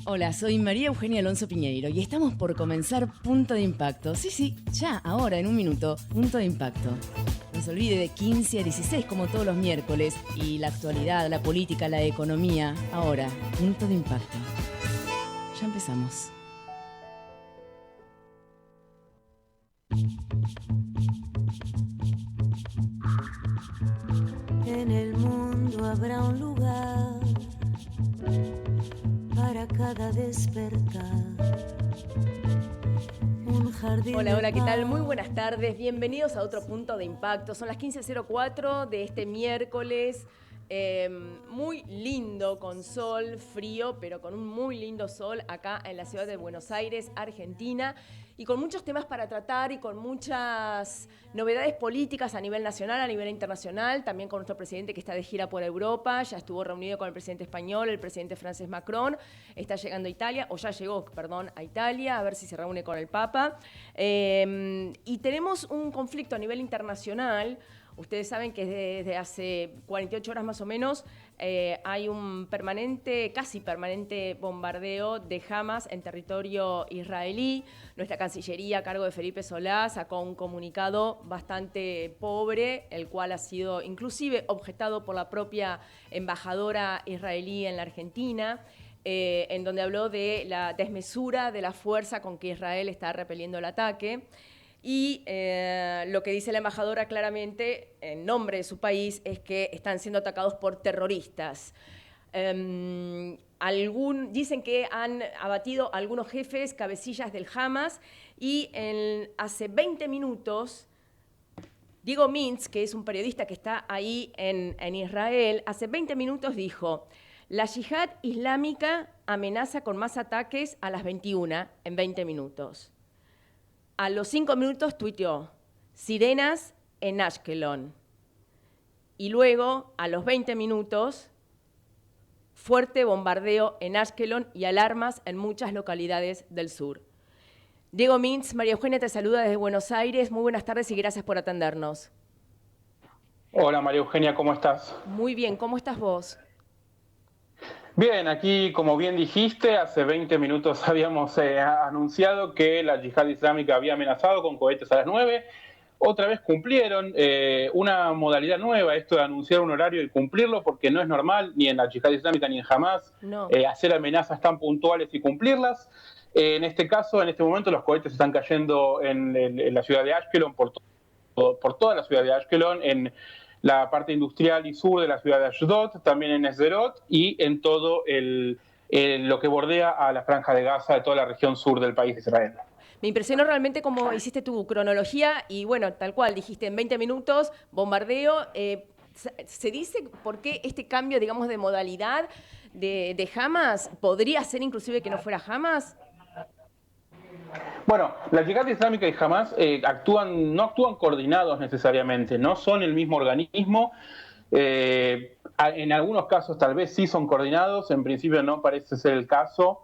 Hola, soy María Eugenia Alonso Piñeiro y estamos por comenzar Punto de Impacto. Sí, ya, ahora, en un minuto, Punto de Impacto. No se olvide de 15 a 16 como todos los miércoles y la actualidad, la política, la economía. Ahora, Punto de Impacto. Ya empezamos. En el mundo habrá un lugar para cada despertar. Un jardín. Hola, ¿qué tal? Muy buenas tardes. Bienvenidos a otro Punto de Impacto. Son las 15:04 de este miércoles. Muy lindo, con sol, frío, pero con un muy lindo sol acá en la ciudad de Buenos Aires, Argentina, y con muchos temas para tratar y con muchas novedades políticas a nivel nacional, a nivel internacional, también con nuestro presidente que está de gira por Europa, ya estuvo reunido con el presidente español, el presidente francés Macron, está llegando a Italia, o ya llegó, perdón, a Italia, a ver si se reúne con el Papa. Y tenemos un conflicto a nivel internacional. Ustedes saben que desde hace 48 horas más o menos hay un casi permanente bombardeo de Hamas en territorio israelí. Nuestra Cancillería, a cargo de Felipe Solá, sacó un comunicado bastante pobre, el cual ha sido inclusive objetado por la propia embajadora israelí en la Argentina, en donde habló de la desmesura de la fuerza con que Israel está repeliendo el ataque. Y lo que dice la embajadora claramente, en nombre de su país, es que están siendo atacados por terroristas. Dicen que han abatido a algunos jefes, cabecillas del Hamas, y hace 20 minutos, Diego Mintz, que es un periodista que está ahí en Israel, hace 20 minutos dijo: la yihad islámica amenaza con más ataques a las 21, en 20 minutos. A los 5 minutos tuiteó: sirenas en Ashkelon. Y luego, a los 20 minutos, fuerte bombardeo en Ashkelon y alarmas en muchas localidades del sur. Diego Mintz, María Eugenia te saluda desde Buenos Aires. Muy buenas tardes y gracias por atendernos. Hola María Eugenia, ¿cómo estás? Muy bien, ¿cómo estás vos? Bien, aquí como bien dijiste, hace 20 minutos habíamos anunciado que la yihad islámica había amenazado con cohetes a las 9. Otra vez cumplieron una modalidad nueva, esto de anunciar un horario y cumplirlo, porque no es normal ni en la yihad islámica ni en Hamas hacer amenazas tan puntuales y cumplirlas. En este caso, en este momento, los cohetes están cayendo en la ciudad de Ashkelon, por toda la ciudad de Ashkelon, en la parte industrial y sur de la ciudad de Ashdod, también en Sderot y en todo lo que bordea a la franja de Gaza de toda la región sur del país de Israel. Me impresionó realmente cómo hiciste tu cronología y bueno, tal cual, dijiste en 20 minutos, bombardeo. ¿Se dice por qué este cambio, digamos, de modalidad de Hamas? ¿Podría ser inclusive que no fuera Hamas? Bueno, la yihad islámica y Hamas no actúan coordinados necesariamente, no son el mismo organismo. En algunos casos tal vez sí son coordinados, en principio no parece ser el caso.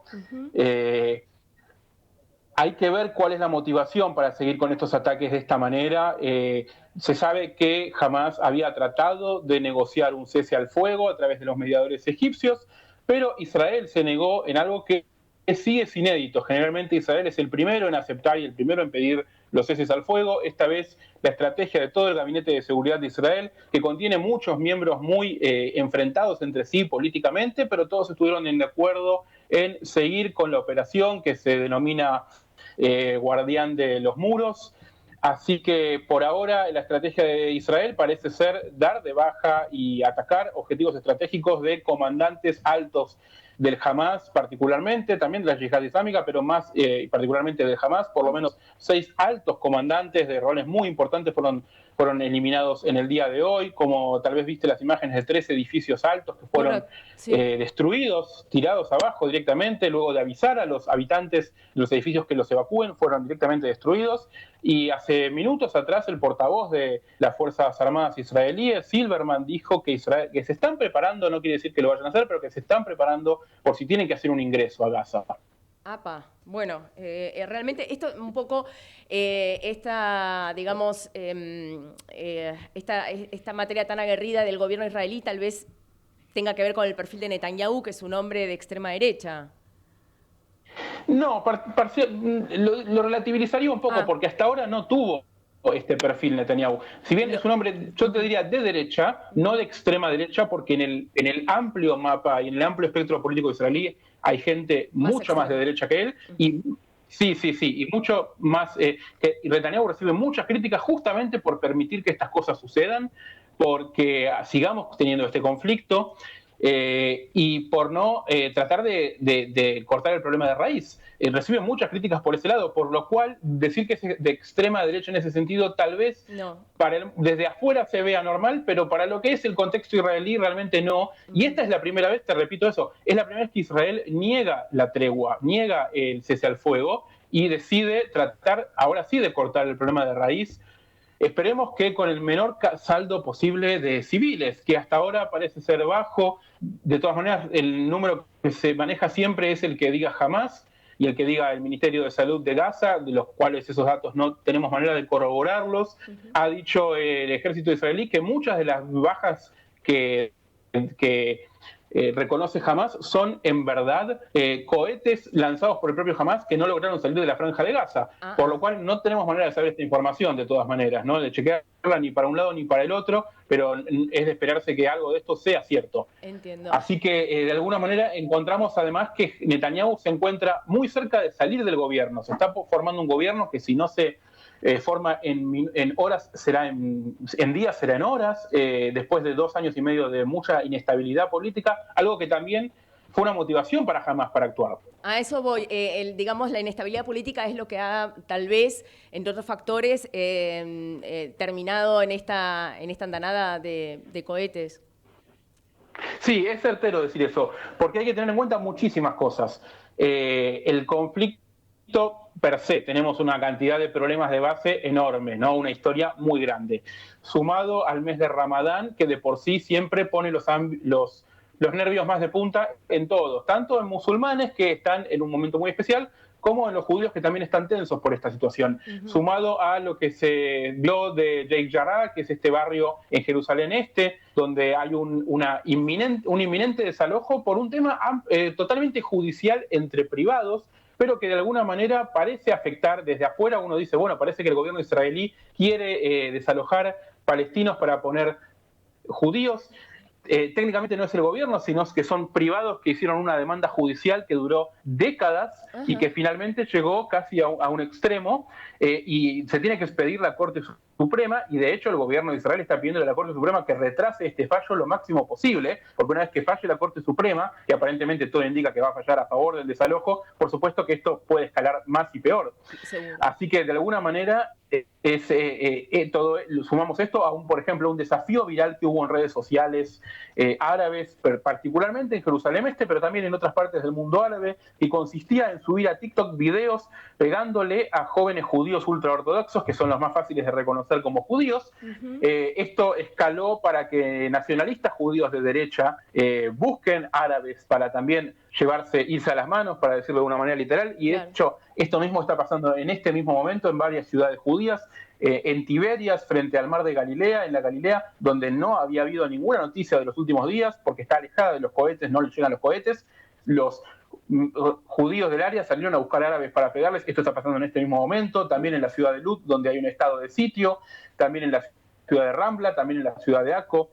Hay que ver cuál es la motivación para seguir con estos ataques de esta manera. Se sabe que Hamas había tratado de negociar un cese al fuego a través de los mediadores egipcios, pero Israel se negó en algo que sí es inédito. Generalmente Israel es el primero en aceptar y el primero en pedir los ceses al fuego. Esta vez la estrategia de todo el Gabinete de Seguridad de Israel, que contiene muchos miembros muy enfrentados entre sí políticamente, pero todos estuvieron de acuerdo en seguir con la operación que se denomina Guardián de los Muros. Así que por ahora la estrategia de Israel parece ser dar de baja y atacar objetivos estratégicos de comandantes altos del Hamas particularmente, también de la Yihad Islámica, pero más particularmente del Hamas. Por lo menos 6 altos comandantes de roles muy importantes fueron eliminados en el día de hoy, como tal vez viste las imágenes de 3 edificios altos que fueron destruidos, tirados abajo directamente, luego de avisar a los habitantes de los edificios que los evacúen, fueron directamente destruidos. Y hace minutos atrás el portavoz de las Fuerzas Armadas israelíes, Silberman, dijo que se están preparando, no quiere decir que lo vayan a hacer, pero que se están preparando por si tienen que hacer un ingreso a Gaza. Bueno, realmente esto un poco, esta materia tan aguerrida del gobierno israelí tal vez tenga que ver con el perfil de Netanyahu, que es un hombre de extrema derecha. No, lo relativizaría un poco, porque hasta ahora no tuvo este perfil Netanyahu. Si bien es un hombre, yo te diría, de derecha, no de extrema derecha, porque en el amplio mapa y en el amplio espectro político israelí hay gente mucho más de derecha que él, y sí, y mucho más, y Netanyahu recibe muchas críticas justamente por permitir que estas cosas sucedan, porque sigamos teniendo este conflicto, y por no tratar de cortar el problema de raíz. Recibe muchas críticas por ese lado, por lo cual decir que es de extrema derecha en ese sentido tal vez desde afuera se vea normal, pero para lo que es el contexto israelí realmente no. Y esta es la primera vez, te repito eso, es la primera vez que Israel niega la tregua, niega el cese al fuego y decide tratar ahora sí de cortar el problema de raíz. Esperemos que con el menor saldo posible de civiles, que hasta ahora parece ser bajo. De todas maneras, el número que se maneja siempre es el que diga Hamás y el que diga el Ministerio de Salud de Gaza, de los cuales esos datos no tenemos manera de corroborarlos. Ha dicho el ejército israelí que muchas de las bajas que reconoce Hamás son en verdad cohetes lanzados por el propio Hamás que no lograron salir de la franja de Gaza, por lo cual no tenemos manera de saber esta información de todas maneras, no de chequearla ni para un lado ni para el otro, pero es de esperarse que algo de esto sea cierto. Entiendo. Así que de alguna manera encontramos además que Netanyahu se encuentra muy cerca de salir del gobierno, se está formando un gobierno que si no se forma en horas, será en días, será en horas, después de 2 años y medio de mucha inestabilidad política, algo que también fue una motivación para Hamás para actuar. A eso voy. Digamos, la inestabilidad política es lo que ha, tal vez, entre otros factores, terminado en esta andanada de cohetes. Sí, es certero decir eso, porque hay que tener en cuenta muchísimas cosas. El conflicto per se, tenemos una cantidad de problemas de base enorme, ¿no? Una historia muy grande. Sumado al mes de Ramadán, que de por sí siempre pone los nervios más de punta en todos, tanto en musulmanes que están en un momento muy especial, como en los judíos que también están tensos por esta situación. Sumado a lo que se vio de Sheikh Jarrah, que es este barrio en Jerusalén Este, donde hay un inminente desalojo por un tema totalmente judicial entre privados, pero que de alguna manera parece afectar desde afuera. Uno dice, bueno, parece que el gobierno israelí quiere desalojar palestinos para poner judíos. Técnicamente no es el gobierno, sino que son privados que hicieron una demanda judicial que duró décadas y que finalmente llegó casi a un extremo, y se tiene que expedir la Corte Suprema, y de hecho el gobierno de Israel está pidiendo a la Corte Suprema que retrase este fallo lo máximo posible, porque una vez que falle la Corte Suprema, que aparentemente todo indica que va a fallar a favor del desalojo, por supuesto que esto puede escalar más y peor. Seguro. Así que de alguna manera sumamos esto a por ejemplo, un desafío viral que hubo en redes sociales árabes, particularmente en Jerusalén Este, pero también en otras partes del mundo árabe, que consistía en subir a TikTok videos pegándole a jóvenes judíos ultraortodoxos, que son los más fáciles de reconocer como judíos. Esto escaló para que nacionalistas judíos de derecha busquen árabes para también irse a las manos, para decirlo de una manera literal, y de hecho esto mismo está pasando en este mismo momento en varias ciudades judías, en Tiberias, frente al mar de Galilea, en la Galilea, donde no había habido ninguna noticia de los últimos días, porque está alejada de los cohetes, no le llegan los cohetes. Los judíos del área salieron a buscar árabes para pegarles. Esto está pasando en este mismo momento, también en la ciudad de Lut, donde hay un estado de sitio, también en la ciudad de Rambla, también en la ciudad de Akko.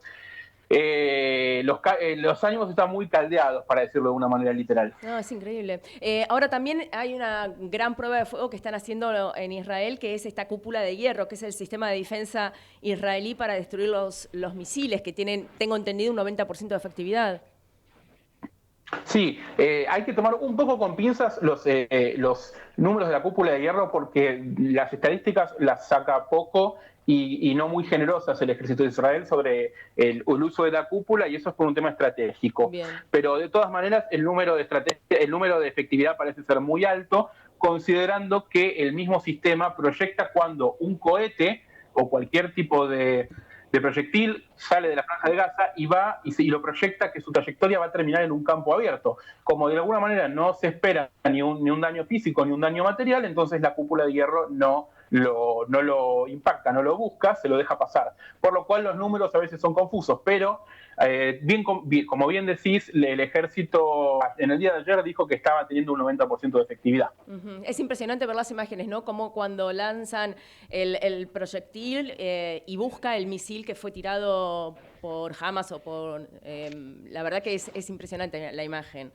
Los ánimos están muy caldeados, para decirlo de una manera literal. No, es increíble. Ahora también hay una gran prueba de fuego que están haciendo en Israel, que es esta cúpula de hierro, que es el sistema de defensa israelí para destruir los misiles, que tienen, tengo entendido, un 90% de efectividad. Sí, hay que tomar un poco con pinzas los números de la cúpula de hierro, porque las estadísticas las saca poco y no muy generosas el ejército de Israel sobre el uso de la cúpula, y eso es por un tema estratégico. Bien. Pero de todas maneras el número de efectividad parece ser muy alto, considerando que el mismo sistema proyecta cuando un cohete o cualquier tipo de proyectil sale de la franja de Gaza y lo proyecta que su trayectoria va a terminar en un campo abierto. Como de alguna manera no se espera ni un daño físico ni un daño material, entonces la cúpula de hierro no lo impacta, no lo busca, se lo deja pasar. Por lo cual los números a veces son confusos, pero Como bien decís, el ejército en el día de ayer dijo que estaba teniendo un 90% de efectividad. Es impresionante ver las imágenes, ¿no? Como cuando lanzan el proyectil y busca el misil que fue tirado por Hamas o por... la verdad que es impresionante la imagen.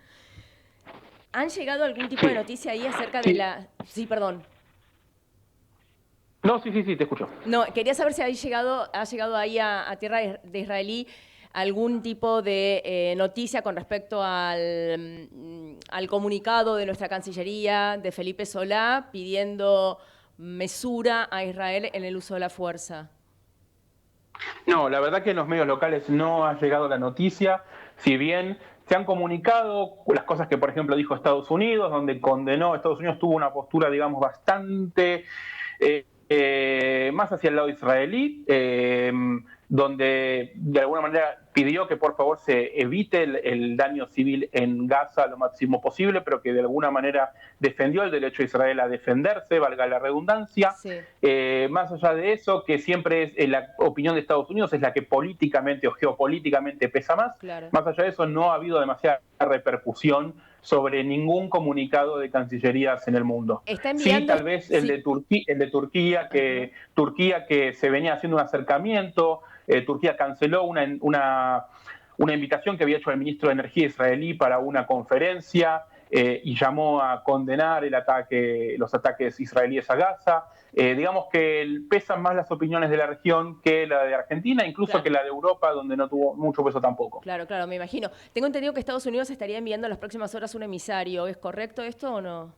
¿Han llegado algún tipo de noticia ahí acerca de la... Sí, perdón. No, sí, te escucho. No, quería saber si ha llegado ahí a tierra de israelí algún tipo de noticia con respecto al comunicado de nuestra Cancillería, de Felipe Solá, pidiendo mesura a Israel en el uso de la fuerza. No, la verdad que en los medios locales no ha llegado la noticia, si bien se han comunicado las cosas que, por ejemplo, dijo Estados Unidos, donde condenó, Estados Unidos tuvo una postura, digamos, bastante más hacia el lado israelí, donde de alguna manera pidió que por favor se evite el daño civil en Gaza lo máximo posible, pero que de alguna manera defendió el derecho de Israel a defenderse, valga la redundancia. Sí. Más allá de eso, que siempre es la opinión de Estados Unidos es la que políticamente o geopolíticamente pesa más, Claro. Más allá de eso no ha habido demasiada repercusión sobre ningún comunicado de cancillerías en el mundo. Está enviando... Sí, tal vez el de Turquía, Turquía que se venía haciendo un acercamiento. Turquía canceló una invitación que había hecho el ministro de Energía israelí para una conferencia y llamó a condenar los ataques israelíes a Gaza. Digamos que pesan más las opiniones de la región que la de Argentina, incluso Claro. que la de Europa, donde no tuvo mucho peso tampoco. Claro, me imagino. Tengo entendido que Estados Unidos estaría enviando en las próximas horas un emisario. ¿Es correcto esto o no?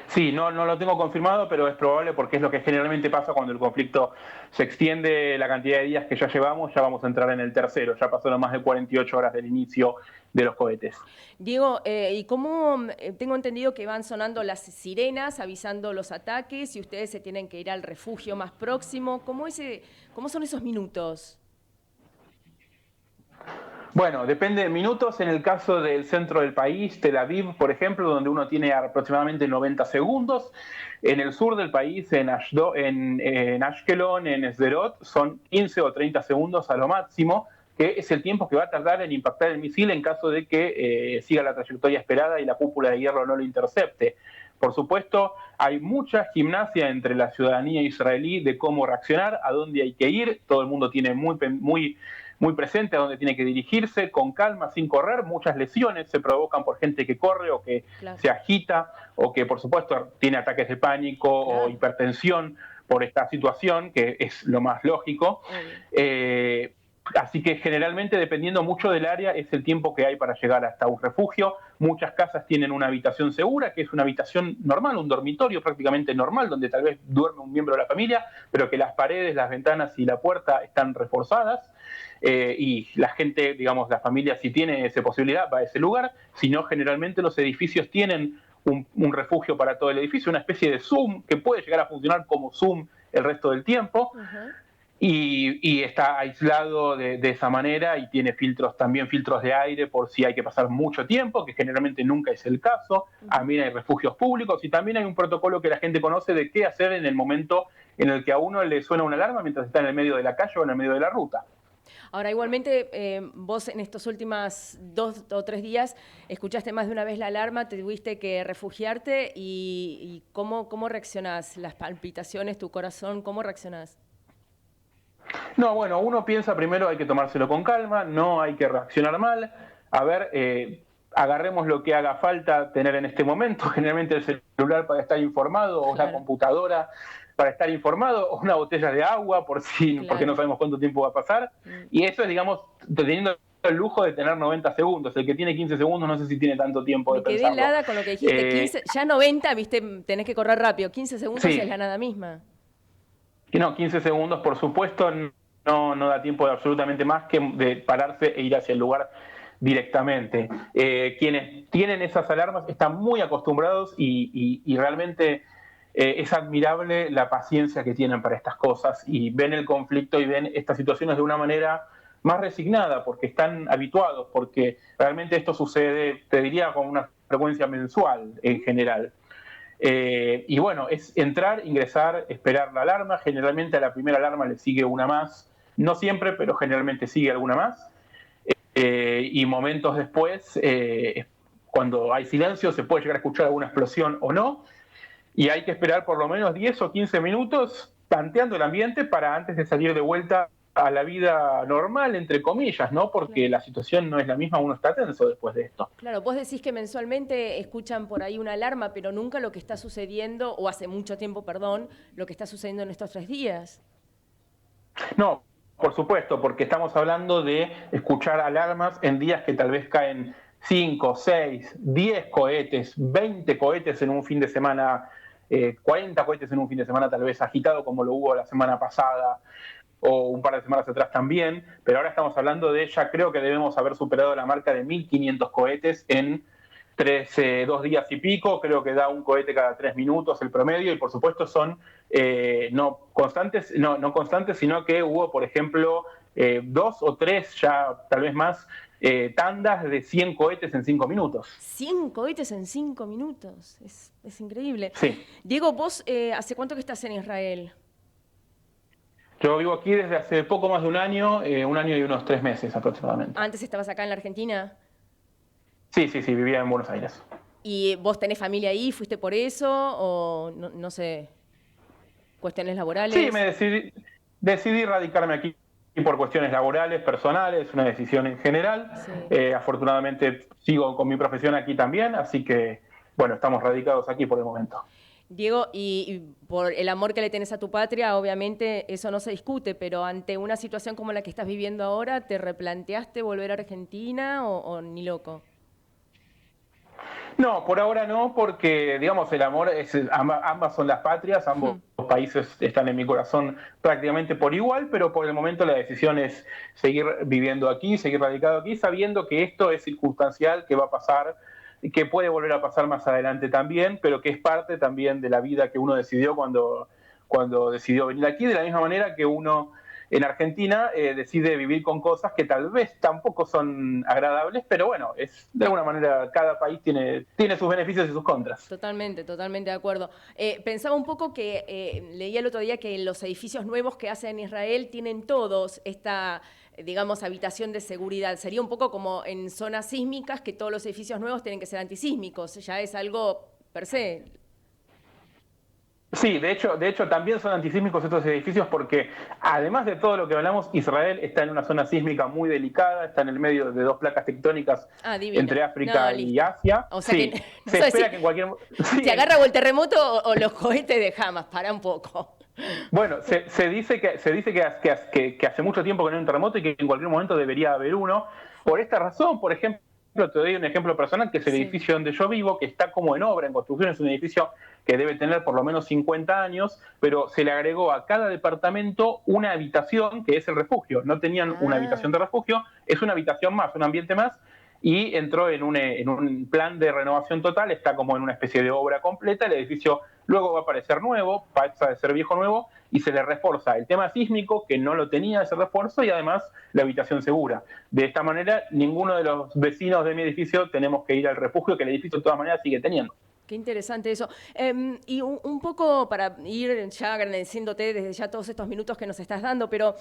Sí, no lo tengo confirmado, pero es probable porque es lo que generalmente pasa cuando el conflicto se extiende la cantidad de días que ya llevamos, ya vamos a entrar en el tercero, ya pasaron más de 48 horas del inicio de los cohetes. Diego, ¿y cómo tengo entendido que van sonando las sirenas avisando los ataques y ustedes se tienen que ir al refugio más próximo? ¿Cómo son esos minutos? Bueno, depende de minutos. En el caso del centro del país, Tel Aviv, por ejemplo, donde uno tiene aproximadamente 90 segundos. En el sur del país, en Ashkelon, en Sderot, son 15 o 30 segundos a lo máximo, que es el tiempo que va a tardar en impactar el misil en caso de que siga la trayectoria esperada y la cúpula de hierro no lo intercepte. Por supuesto, hay mucha gimnasia entre la ciudadanía israelí de cómo reaccionar, a dónde hay que ir. Todo el mundo tiene muy presente a dónde tiene que dirigirse, con calma, sin correr. Muchas lesiones se provocan por gente que corre o que se agita o que, por supuesto, tiene ataques de pánico o hipertensión por esta situación, que es lo más lógico. Así que generalmente, dependiendo mucho del área, es el tiempo que hay para llegar hasta un refugio. Muchas casas tienen una habitación segura, que es una habitación normal, un dormitorio prácticamente normal, donde tal vez duerme un miembro de la familia, pero que las paredes, las ventanas y la puerta están reforzadas. Y la gente, digamos, la familia, si tiene esa posibilidad, va a ese lugar. Si no, generalmente los edificios tienen un refugio para todo el edificio, una especie de Zoom, que puede llegar a funcionar como Zoom el resto del tiempo. Y está aislado de esa manera y tiene también filtros de aire por si hay que pasar mucho tiempo, que generalmente nunca es el caso. También hay refugios públicos y también hay un protocolo que la gente conoce de qué hacer en el momento en el que a uno le suena una alarma mientras está en el medio de la calle o en el medio de la ruta. Ahora, igualmente, vos en estos últimos 2 o 3 días escuchaste más de una vez la alarma, te tuviste que refugiarte y ¿cómo reaccionás? Las palpitaciones, tu corazón, ¿cómo reaccionás? No, bueno, uno piensa primero hay que tomárselo con calma, no hay que reaccionar mal. A ver, agarremos lo que haga falta tener en este momento, generalmente el celular para estar informado o la computadora para estar informado, o una botella de agua porque no sabemos cuánto tiempo va a pasar. Y eso es, digamos, teniendo el lujo de tener 90 segundos. El que tiene 15 segundos no sé si tiene tanto tiempo de pensarlo. Me quedé helada con lo que dijiste, 15, ya 90, viste, tenés que correr rápido, 15 segundos es la nada misma. No, 15 segundos, por supuesto, no da tiempo de absolutamente más que de pararse e ir hacia el lugar directamente. Quienes tienen esas alarmas están muy acostumbrados y realmente es admirable la paciencia que tienen para estas cosas y ven el conflicto y ven estas situaciones de una manera más resignada porque están habituados, porque realmente esto sucede, te diría, con una frecuencia mensual en general. Y bueno, es entrar, ingresar, esperar la alarma. Generalmente a la primera alarma le sigue una más no siempre, pero generalmente sigue alguna más. Y momentos después, cuando hay silencio, se puede llegar a escuchar alguna explosión o no, y hay que esperar por lo menos 10 o 15 minutos tanteando el ambiente para antes de salir de vuelta a la vida normal, entre comillas, ¿no? Porque Claro. la situación no es la misma, uno está tenso después de esto. Claro, vos decís que mensualmente escuchan por ahí una alarma, pero nunca lo que está sucediendo, o hace mucho tiempo, perdón, lo que está sucediendo en estos 3 días. No, por supuesto, porque estamos hablando de escuchar alarmas en días que tal vez caen 5, 6, 10 cohetes, 20 cohetes en un fin de semana, 40 cohetes en un fin de semana tal vez agitado como lo hubo la semana pasada o un par de semanas atrás también, pero ahora estamos hablando de, ya creo que debemos haber superado la marca de 1.500 cohetes en 2 días y pico, creo que da un cohete cada 3 minutos el promedio, y por supuesto son no constantes, no constantes, sino que hubo, por ejemplo, 2 o 3, ya tal vez más, tandas de 100 cohetes en 5 minutos. 100 cohetes en 5 minutos. Es increíble. Sí. Diego, vos, ¿hace cuánto que estás en Israel? Yo vivo aquí desde hace poco más de un año y unos 3 meses aproximadamente. ¿Antes estabas acá en la Argentina? Sí, vivía en Buenos Aires. ¿Y vos tenés familia ahí? ¿Fuiste por eso? ¿O no sé, cuestiones laborales? Sí, decidí radicarme aquí por cuestiones laborales, personales, una decisión en general. Sí. Afortunadamente sigo con mi profesión aquí también, así que, bueno, estamos radicados aquí por el momento. Diego, y por el amor que le tenés a tu patria, obviamente eso no se discute, pero ante una situación como la que estás viviendo ahora, ¿te replanteaste volver a Argentina o ni loco? No, por ahora no, porque, digamos, el amor ambas son las patrias, ambos países están en mi corazón prácticamente por igual, pero por el momento la decisión es seguir viviendo aquí, seguir radicado aquí, sabiendo que esto es circunstancial, que va a pasar, que puede volver a pasar más adelante también, pero que es parte también de la vida que uno decidió cuando decidió venir aquí, de la misma manera que uno en Argentina decide vivir con cosas que tal vez tampoco son agradables, pero bueno, es de alguna manera cada país tiene sus beneficios y sus contras. Totalmente, totalmente de acuerdo. Pensaba un poco que leí el otro día que los edificios nuevos que hacen en Israel tienen todos esta, digamos, habitación de seguridad. Sería un poco como en zonas sísmicas que todos los edificios nuevos tienen que ser antisísmicos. Ya es algo per se. Sí, de hecho también son antisísmicos estos edificios porque además de todo lo que hablamos, Israel está en una zona sísmica muy delicada, está en el medio de 2 placas tectónicas entre África y Asia. O sea sí, que, se espera que en cualquier... Sí. ¿te agarra o el terremoto o los cohetes de Hamas? Para un poco. Bueno, se dice que hace mucho tiempo que no hay un terremoto y que en cualquier momento debería haber uno. Por esta razón, por ejemplo, te doy un ejemplo personal, que es el edificio donde yo vivo, que está como en obra, en construcción. Es un edificio que debe tener por lo menos 50 años, pero se le agregó a cada departamento una habitación que es el refugio. No tenían una habitación de refugio, es una habitación más, un ambiente más, y entró en un plan de renovación total, está como en una especie de obra completa. El edificio luego va a parecer nuevo, pasa de ser viejo nuevo, y se le refuerza el tema sísmico, que no lo tenía ese refuerzo, y además la habitación segura. De esta manera, ninguno de los vecinos de mi edificio tenemos que ir al refugio, que el edificio de todas maneras sigue teniendo. Qué interesante eso. Y un poco para ir ya agradeciéndote desde ya todos estos minutos que nos estás dando, pero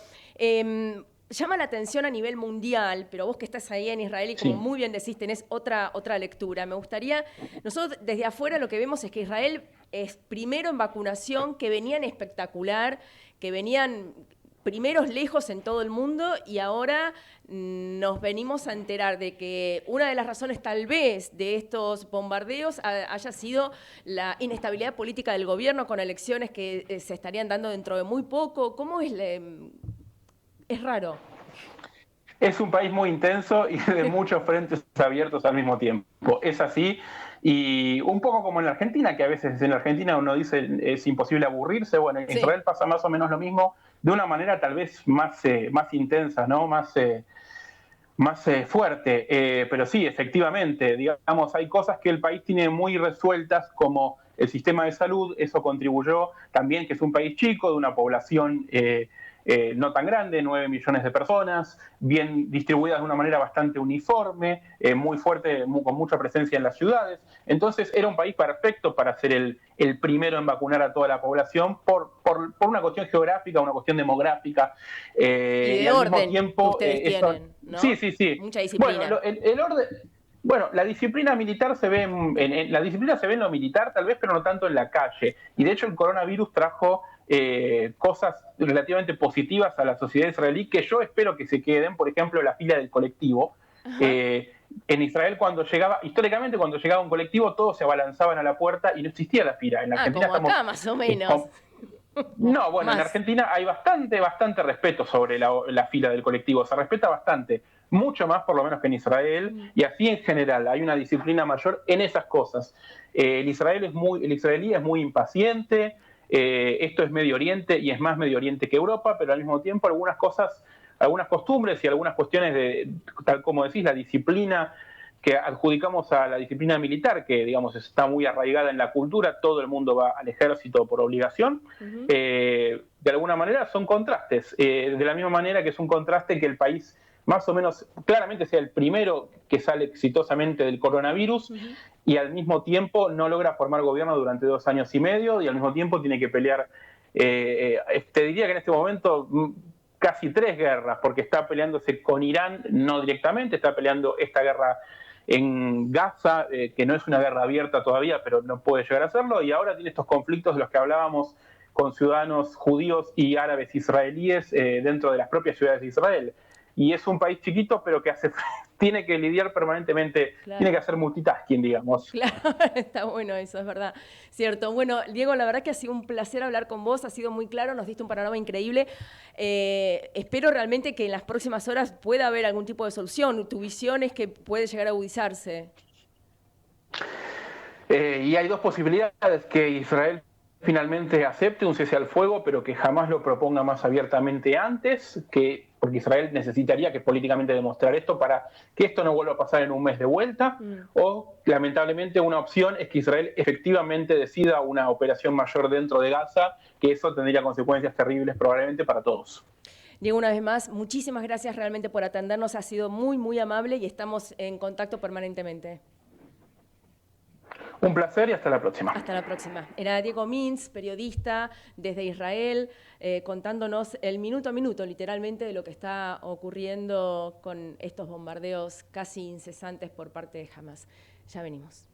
llama la atención a nivel mundial, pero vos que estás ahí en Israel y como muy bien decís, tenés otra lectura. Me gustaría, nosotros desde afuera lo que vemos es que Israel es primero en vacunación, que venían espectacular, que venían primeros lejos en todo el mundo, y ahora nos venimos a enterar de que una de las razones tal vez de estos bombardeos haya sido la inestabilidad política del gobierno con elecciones que se estarían dando dentro de muy poco. ¿Cómo es? Es raro. Es un país muy intenso y de muchos frentes abiertos al mismo tiempo. Es así, y un poco como en la Argentina, que a veces en la Argentina uno dice es imposible aburrirse. Bueno, en Israel pasa más o menos lo mismo, de una manera tal vez más intensa, ¿no? Más fuerte. Pero sí, efectivamente, digamos, hay cosas que el país tiene muy resueltas, como el sistema de salud. Eso contribuyó también, que es un país chico, de una población no tan grande, 9 millones de personas, bien distribuidas de una manera bastante uniforme, muy fuerte, con mucha presencia en las ciudades. Entonces era un país perfecto para ser el primero en vacunar a toda la población por una cuestión geográfica, una cuestión demográfica. Y de al orden mismo tiempo, que ustedes tienen, ¿no? Sí. Mucha disciplina. Bueno, el orden... Bueno, la disciplina militar se ve la disciplina se ve en lo militar tal vez, pero no tanto en la calle. Y de hecho el coronavirus trajo cosas relativamente positivas a la sociedad israelí que yo espero que se queden, por ejemplo, la fila del colectivo. En Israel históricamente cuando llegaba un colectivo todos se abalanzaban a la puerta y no existía la fila. En Argentina como acá más o menos. No, bueno, Más. en Argentina hay bastante respeto sobre la fila del colectivo, se respeta bastante, mucho más por lo menos que en Israel, y así en general, hay una disciplina mayor en esas cosas. El israelí es muy impaciente, esto es Medio Oriente y es más Medio Oriente que Europa, pero al mismo tiempo algunas costumbres y algunas cuestiones tal como decís, la disciplina que adjudicamos a la disciplina militar, que digamos está muy arraigada en la cultura, todo el mundo va al ejército por obligación, de alguna manera son contrastes, de la misma manera que es un contraste que el país más o menos claramente sea el primero que sale exitosamente del coronavirus y al mismo tiempo no logra formar gobierno durante 2 años y medio y al mismo tiempo tiene que pelear, te diría que en este momento casi 3 guerras, porque está peleándose con Irán, no directamente, está peleando esta guerra en Gaza, que no es una guerra abierta todavía, pero no puede llegar a serlo, y ahora tiene estos conflictos de los que hablábamos con ciudadanos judíos y árabes israelíes dentro de las propias ciudades de Israel. Y es un país chiquito, pero que tiene que lidiar permanentemente, claro. Tiene que hacer multitasking, digamos. Claro, está bueno eso, es verdad. Cierto. Bueno, Diego, la verdad que ha sido un placer hablar con vos, ha sido muy claro, nos diste un panorama increíble. Espero realmente que en las próximas horas pueda haber algún tipo de solución. Tu visión es que puede llegar a agudizarse. Y hay 2 posibilidades, que Israel finalmente acepte un cese al fuego, pero que jamás lo proponga más abiertamente antes, porque Israel necesitaría que políticamente demostrar esto para que esto no vuelva a pasar en un mes de vuelta, o lamentablemente una opción es que Israel efectivamente decida una operación mayor dentro de Gaza, que eso tendría consecuencias terribles probablemente para todos. Diego, una vez más, muchísimas gracias realmente por atendernos, ha sido muy, muy amable y estamos en contacto permanentemente. Un placer y hasta la próxima. Hasta la próxima. Era Diego Mintz, periodista desde Israel, contándonos el minuto a minuto, literalmente, de lo que está ocurriendo con estos bombardeos casi incesantes por parte de Hamas. Ya venimos.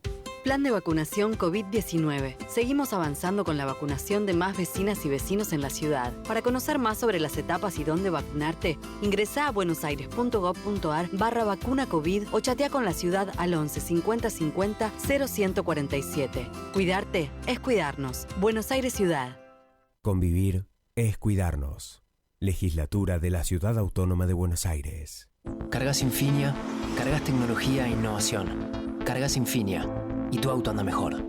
Plan de vacunación COVID-19. Seguimos avanzando con la vacunación de más vecinas y vecinos en la ciudad. Para conocer más sobre las etapas y dónde vacunarte, ingresá a buenosaires.gov.ar/vacuna COVID o chatea con la ciudad al 11 50 50 0147. Cuidarte es cuidarnos. Buenos Aires Ciudad. Convivir es cuidarnos. Legislatura de la Ciudad Autónoma de Buenos Aires. Cargas Infinia, cargas tecnología e innovación. Cargas Infinia y tu auto anda mejor.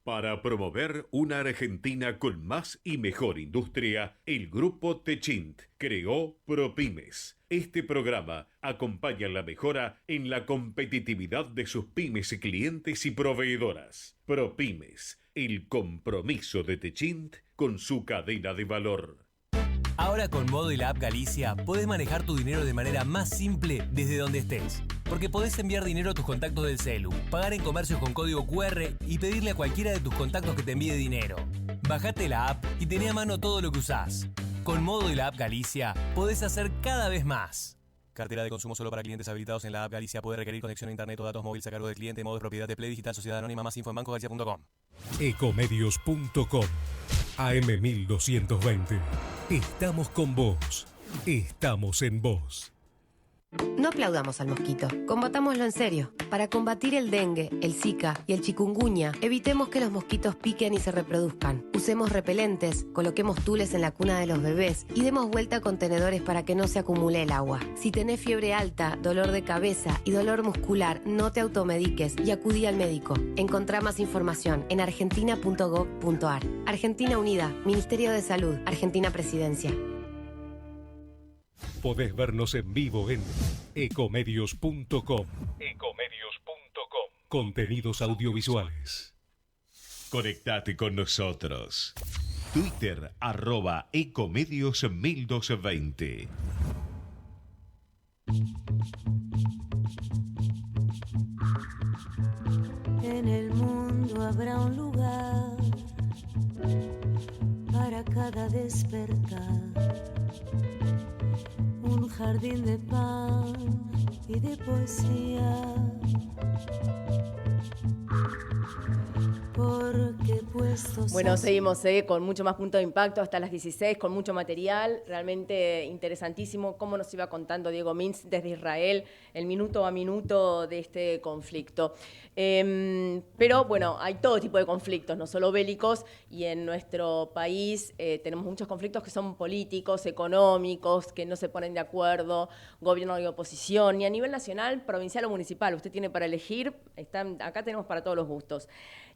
Para promover una Argentina con más y mejor industria, el Grupo Techint creó ProPymes. Este programa acompaña la mejora en la competitividad de sus pymes, clientes y proveedoras. ProPymes, el compromiso de Techint con su cadena de valor. Ahora con Modo y la app Galicia podés manejar tu dinero de manera más simple desde donde estés. Porque podés enviar dinero a tus contactos del celu, pagar en comercios con código QR y pedirle a cualquiera de tus contactos que te envíe dinero. Bajate la app y tené a mano todo lo que usás. Con Modo y la app Galicia podés hacer cada vez más. Cartera de consumo solo para clientes habilitados en la app Galicia. Puede requerir conexión a internet o datos móviles a cargo del cliente. Modo de propiedad de Play Digital Sociedad Anónima. Más info en bancogalicia.com. Ecomedios.com AM1220. Estamos con vos. Estamos en vos. No aplaudamos al mosquito, combatámoslo en serio. Para combatir el dengue, el zika y el chikungunya, evitemos que los mosquitos piquen y se reproduzcan. Usemos repelentes, coloquemos tules en la cuna de los bebés y demos vuelta a contenedores para que no se acumule el agua. Si tenés fiebre alta, dolor de cabeza y dolor muscular, no te automediques y acudí al médico. Encontrá más información en argentina.gov.ar. Argentina Unida, Ministerio de Salud, Argentina Presidencia. Podés vernos en vivo en ecomedios.com. Contenidos audiovisuales. Conectate con nosotros. Twitter @ecomedios1220. En el mundo habrá un lugar para cada despertar, un jardín de pan y de poesía. Bueno, seguimos con mucho más punto de impacto hasta las 16, con mucho material, realmente interesantísimo cómo nos iba contando Diego Mintz desde Israel el minuto a minuto de este conflicto. Pero bueno, hay todo tipo de conflictos, no solo bélicos, y en nuestro país tenemos muchos conflictos que son políticos, económicos, que no se ponen de acuerdo, gobierno y oposición, y a nivel nacional, provincial o municipal. Usted tiene para elegir, acá tenemos para todos los gustos.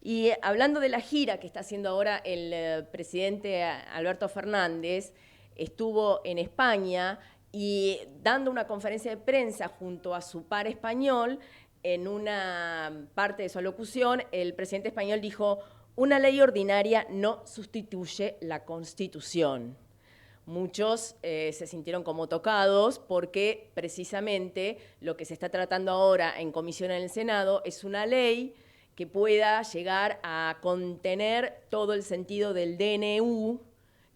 Y hablando de la gira que está haciendo ahora el presidente Alberto Fernández, estuvo en España y dando una conferencia de prensa junto a su par español. En una parte de su alocución, el presidente español dijo: una ley ordinaria no sustituye la Constitución. Muchos se sintieron como tocados porque precisamente lo que se está tratando ahora en comisión en el Senado es una ley que pueda llegar a contener todo el sentido del DNU,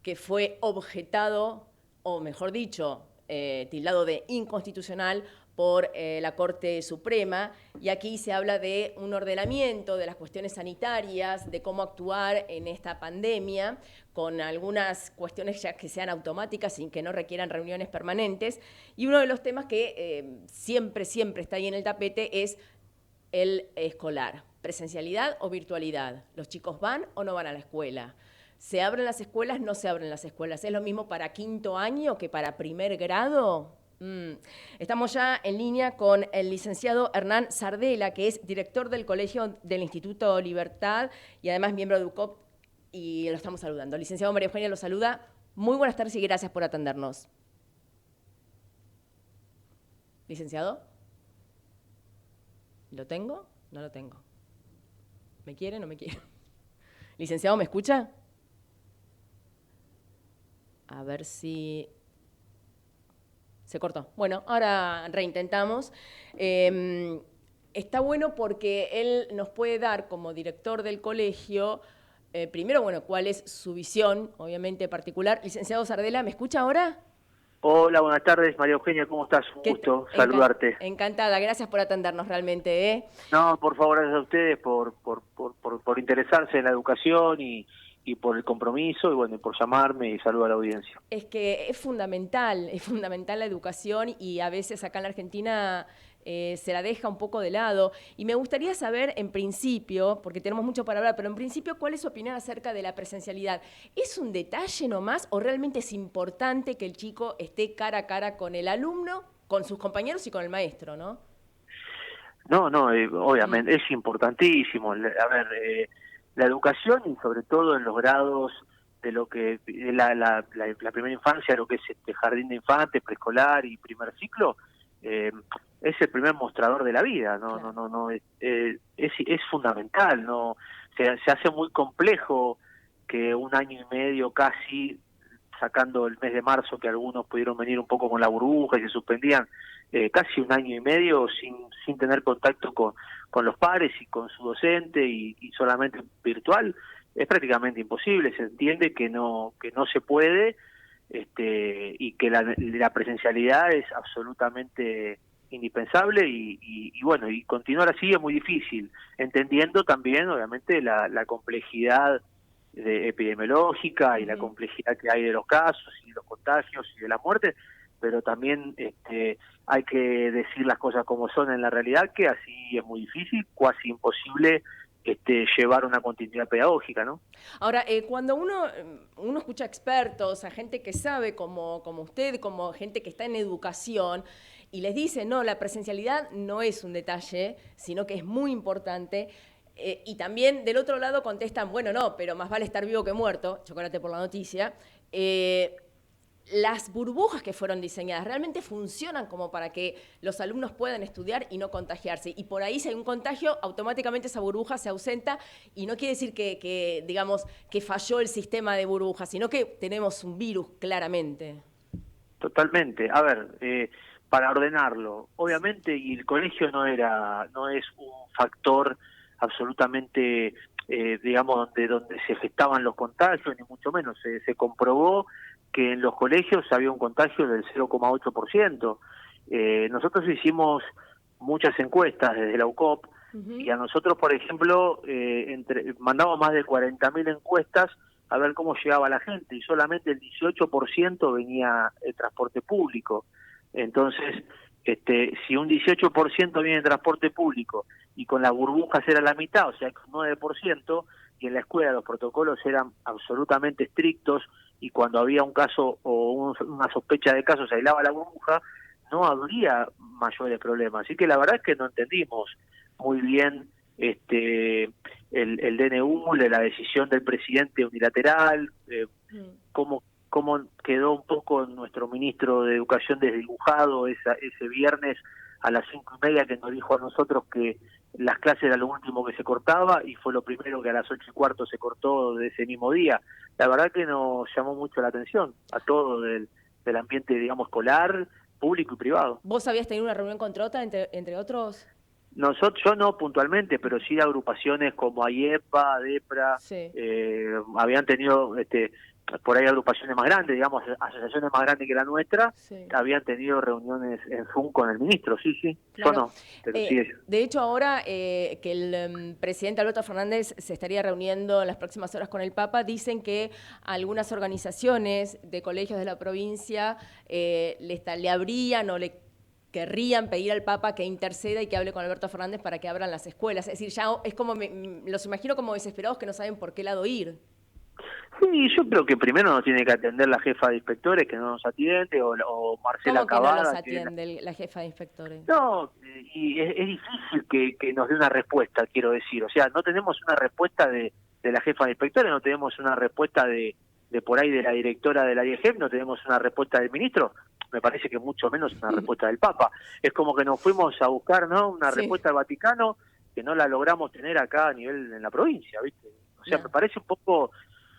que fue objetado, o mejor dicho, tildado de inconstitucional por la Corte Suprema, y aquí se habla de un ordenamiento de las cuestiones sanitarias, de cómo actuar en esta pandemia, con algunas cuestiones ya que sean automáticas sin que no requieran reuniones permanentes, y uno de los temas que siempre está ahí en el tapete es el escolar. ¿Presencialidad o virtualidad? ¿Los chicos van o no van a la escuela? ¿Se abren las escuelas? ¿No se abren las escuelas? ¿Es lo mismo para quinto año que para primer grado? Estamos ya en línea con el licenciado Hernán Sardela, que es director del Colegio del Instituto Libertad y además miembro de UCOP, y lo estamos saludando. Licenciado, María Eugenia lo saluda. Muy buenas tardes y gracias por atendernos. Licenciado, ¿lo tengo? No lo tengo. ¿Me quiere o no me quiere? Licenciado, ¿me escucha? A ver si... Se cortó. Bueno, ahora reintentamos. Está bueno porque él nos puede dar, como director del colegio, primero, bueno, cuál es su visión, obviamente particular. Licenciado Sardela, ¿me escucha ahora? Hola, buenas tardes, María Eugenia, ¿cómo estás? Un gusto saludarte. Encantada, gracias por atendernos realmente. No, por favor, gracias a ustedes por interesarse en la educación y por el compromiso, y bueno, y por llamarme, y saludo a la audiencia. Es que es fundamental la educación, y a veces acá en la Argentina se la deja un poco de lado. Y me gustaría saber, en principio, porque tenemos mucho para hablar, pero en principio, ¿cuál es su opinión acerca de la presencialidad? ¿Es un detalle nomás o realmente es importante que el chico esté cara a cara con el alumno, con sus compañeros y con el maestro, no? No, obviamente, es importantísimo. A ver, la educación, y sobre todo en los grados de lo que la primera infancia, lo que es jardín de infantes, preescolar y primer ciclo, es el primer mostrador de la vida, es fundamental, se hace muy complejo que un año y medio casi, sacando el mes de marzo que algunos pudieron venir un poco con la burbuja y se suspendían, casi un año y medio sin tener contacto con los pares y con su docente y solamente virtual, es prácticamente imposible. Se entiende que no se puede, y que la presencialidad es absolutamente indispensable, y bueno, y continuar así es muy difícil, entendiendo también obviamente la complejidad epidemiológica y la complejidad que hay de los casos y de los contagios y de la muerte, pero también hay que decir las cosas como son en la realidad, que así es muy difícil, casi imposible llevar una continuidad pedagógica, ¿no? Ahora, cuando uno escucha expertos, a gente que sabe como usted, como gente que está en educación, y les dice, no, la presencialidad no es un detalle, sino que es muy importante, y también del otro lado contestan, bueno, no, pero más vale estar vivo que muerto, chocolate por la noticia, las burbujas que fueron diseñadas realmente funcionan como para que los alumnos puedan estudiar y no contagiarse. Y por ahí, si hay un contagio, automáticamente esa burbuja se ausenta y no quiere decir que digamos, que falló el sistema de burbujas, sino que tenemos un virus, claramente. Totalmente. A ver, para ordenarlo, obviamente, y el colegio no es un factor absolutamente, digamos, donde se gestaban los contagios, ni mucho menos. Se comprobó que en los colegios había un contagio del 0,8%. Nosotros hicimos muchas encuestas desde la UCOP, y a nosotros, por ejemplo, mandamos más de 40.000 encuestas a ver cómo llegaba la gente, y solamente el 18% venía en transporte público. Entonces, si un 18% viene en transporte público y con las burbujas era la mitad, o sea, con 9%, y en la escuela los protocolos eran absolutamente estrictos, y cuando había un caso o una sospecha de caso se aislaba la burbuja, no habría mayores problemas. Así que la verdad es que no entendimos muy bien el DNU, de la decisión del presidente unilateral, cómo quedó un poco nuestro ministro de Educación desdibujado ese viernes a las 5:30, que nos dijo a nosotros que las clases era lo último que se cortaba, y fue lo primero que a las 8:15 se cortó de ese mismo día. La verdad que nos llamó mucho la atención a todo del ambiente, digamos, escolar, público y privado. ¿Vos habías tenido una reunión con Trota, entre otros? Yo no puntualmente, pero sí agrupaciones como AIEPA, DEPRA, sí. Habían tenido por ahí agrupaciones más grandes, digamos, asociaciones más grandes que la nuestra, sí. Habían tenido reuniones en Zoom con el ministro, sí, claro. Yo no, pero sí ellos. De hecho, ahora que el presidente Alberto Fernández se estaría reuniendo en las próximas horas con el Papa, dicen que algunas organizaciones de colegios de la provincia le habrían o le querrían pedir al Papa que interceda y que hable con Alberto Fernández para que abran las escuelas. Es decir, ya es como, los imagino como desesperados que no saben por qué lado ir. Sí, yo creo que primero nos tiene que atender la jefa de inspectores, que no nos atiende, o Marcela Cavada. ¿Cómo que no nos atiende la jefa de inspectores? No, y es difícil que nos dé una respuesta, quiero decir. O sea, no tenemos una respuesta de la jefa de inspectores, no tenemos una respuesta de por ahí de la directora de la DIEGEP, no tenemos una respuesta del ministro. Me parece que mucho menos una respuesta del Papa. Es como que nos fuimos a buscar, ¿no?, una respuesta del Vaticano, que no la logramos tener acá a nivel en la provincia, ¿viste? O sea, me parece un poco...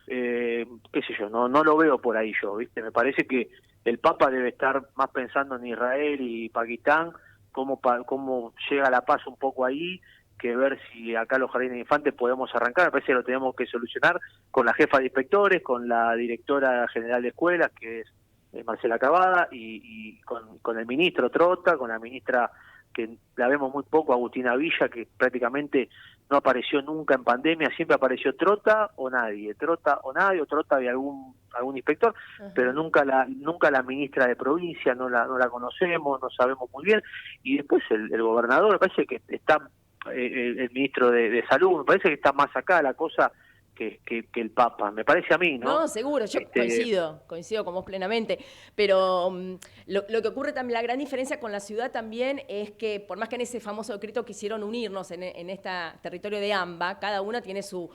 qué sé yo, no lo veo por ahí yo, ¿viste? Me parece que el Papa debe estar más pensando en Israel y Pakistán, cómo llega la paz un poco ahí, que ver si acá los jardines de infantes podemos arrancar. Me parece que lo tenemos que solucionar con la jefa de inspectores, con la directora general de escuelas, que es Marcela Cavada, y con el ministro Trota, con la ministra que la vemos muy poco, Agustina Villa, que prácticamente no apareció nunca en pandemia, siempre apareció Trota o nadie, o Trota y algún inspector, pero nunca la ministra de provincia, no la conocemos, no sabemos muy bien. Y después el gobernador, me parece que está el ministro de salud, me parece que está más acá la cosa que el Papa, me parece a mí, ¿no? No, seguro, yo coincido con vos plenamente, pero lo que ocurre también, la gran diferencia con la ciudad también es que, por más que en ese famoso decreto quisieron unirnos en este territorio de AMBA, cada una tiene su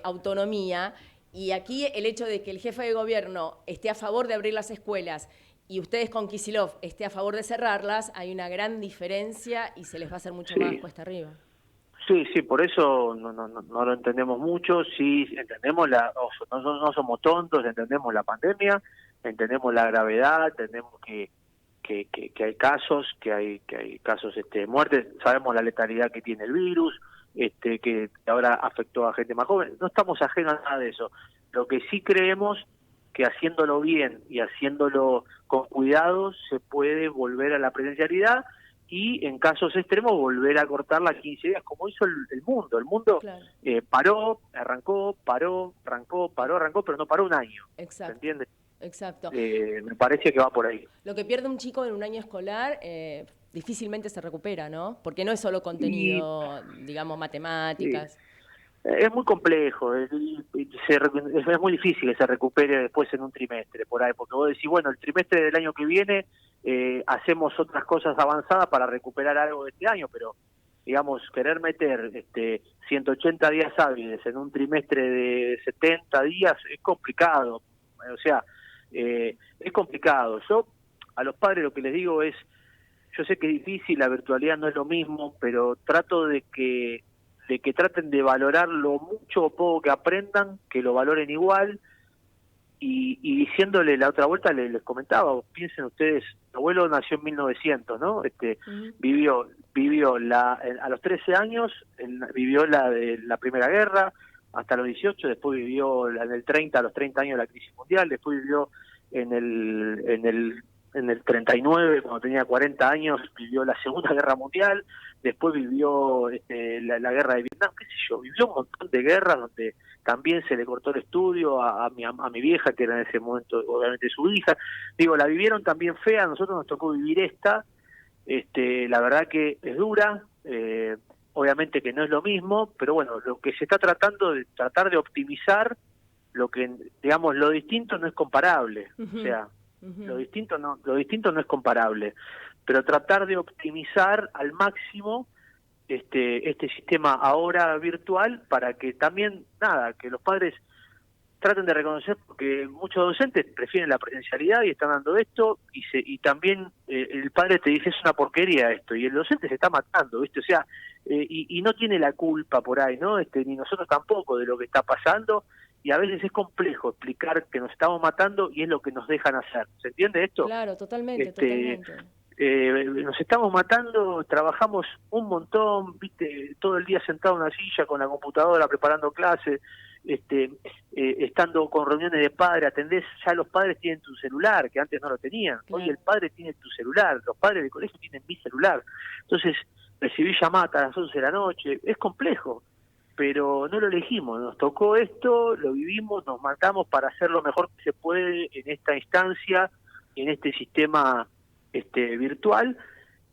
autonomía, y aquí el hecho de que el jefe de gobierno esté a favor de abrir las escuelas y ustedes con Kicillof esté a favor de cerrarlas, hay una gran diferencia y se les va a hacer mucho más cuesta arriba. Sí, por eso no lo entendemos mucho. Sí, entendemos no somos tontos, entendemos la pandemia, entendemos la gravedad, entendemos que hay casos, que hay casos de muertes, sabemos la letalidad que tiene el virus, que ahora afectó a gente más joven. No estamos ajenos a nada de eso. Lo que sí creemos que haciéndolo bien y haciéndolo con cuidado se puede volver a la presencialidad, y en casos extremos volver a cortarla 15 días, como hizo el mundo. El mundo claro. Arrancó, pero no paró un año. Exacto. ¿Se entiende? Exacto. Me parece que va por ahí. Lo que pierde un chico en un año escolar difícilmente se recupera, ¿no? Porque no es solo contenido, digamos, matemáticas. Sí. Es muy complejo, es muy difícil que se recupere después en un trimestre, por ahí, porque vos decís, bueno, el trimestre del año que viene hacemos otras cosas avanzadas para recuperar algo de este año, pero, digamos, querer meter 180 días hábiles en un trimestre de 70 días es complicado. O sea, Es complicado. Yo a los padres lo que les digo es, yo sé que es difícil, la virtualidad no es lo mismo, pero trato de que traten de valorar lo mucho o poco que aprendan, que lo valoren igual, y diciéndole la otra vuelta, les comentaba, piensen ustedes, mi abuelo nació en 1900, ¿no? Vivió a los 13 años, vivió la Primera Guerra, hasta los 18, después vivió en el 30, a los 30 años la crisis mundial, después vivió en el 39, cuando tenía 40 años, vivió la Segunda Guerra Mundial, después vivió la guerra de Vietnam, qué sé yo, vivió un montón de guerras donde también se le cortó el estudio a mi vieja, que era en ese momento obviamente su hija. Digo, la vivieron también fea, a nosotros nos tocó vivir esta, la verdad que es dura, obviamente que no es lo mismo, pero bueno, lo que se está tratando de tratar de optimizar, lo que, digamos, lo distinto no es comparable, o sea, lo distinto no es comparable, pero tratar de optimizar al máximo este sistema ahora virtual para que también, que los padres traten de reconocer, porque muchos docentes prefieren la presencialidad y están dando esto, y también el padre te dice, es una porquería esto, y el docente se está matando, ¿viste? O sea, y no tiene la culpa por ahí, ¿no? Ni nosotros tampoco de lo que está pasando, y a veces es complejo explicar que nos estamos matando y es lo que nos dejan hacer. ¿Se entiende esto? Claro, totalmente, totalmente. Nos estamos matando, trabajamos un montón, viste, todo el día sentado en una silla con la computadora preparando clases, estando con reuniones de padres, atendés, ya los padres tienen tu celular, que antes no lo tenían. Claro. Hoy el padre tiene tu celular, los padres del colegio tienen mi celular. Entonces, recibí llamadas a las 11 de la noche, es complejo, pero no lo elegimos, nos tocó esto, lo vivimos, nos matamos para hacer lo mejor que se puede en esta instancia, en este sistema virtual,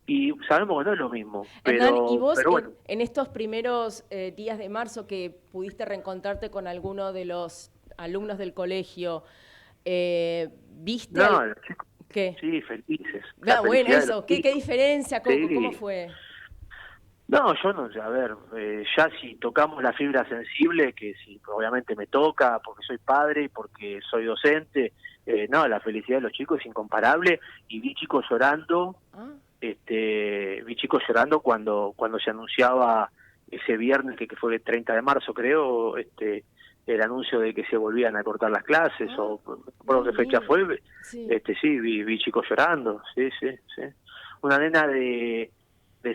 y sabemos que no es lo mismo. Pero, Hernán, ¿y vos pero bueno. en estos primeros días de marzo que pudiste reencontrarte con alguno de los alumnos del colegio, viste? No, los chicos, ¿qué? Sí, felices. Bueno, eso, ¿qué diferencia? ¿Cómo fue? No, yo no, a ver, ya si tocamos la fibra sensible, que sí, obviamente me toca, porque soy padre y porque soy docente, la felicidad de los chicos es incomparable, y vi chicos llorando, cuando se anunciaba ese viernes, que fue el 30 de marzo creo, el anuncio de que se volvían a cortar las clases, o por qué fecha fue, sí, vi chicos llorando, sí. Una nena de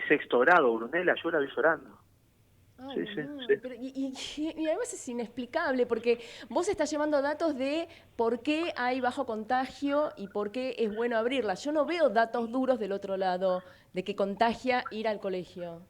sexto grado, Brunella, yo la vi llorando. Sí. Pero, y además es inexplicable, porque vos estás llevando datos de por qué hay bajo contagio y por qué es bueno abrirla. Yo no veo datos duros del otro lado de que contagia ir al colegio.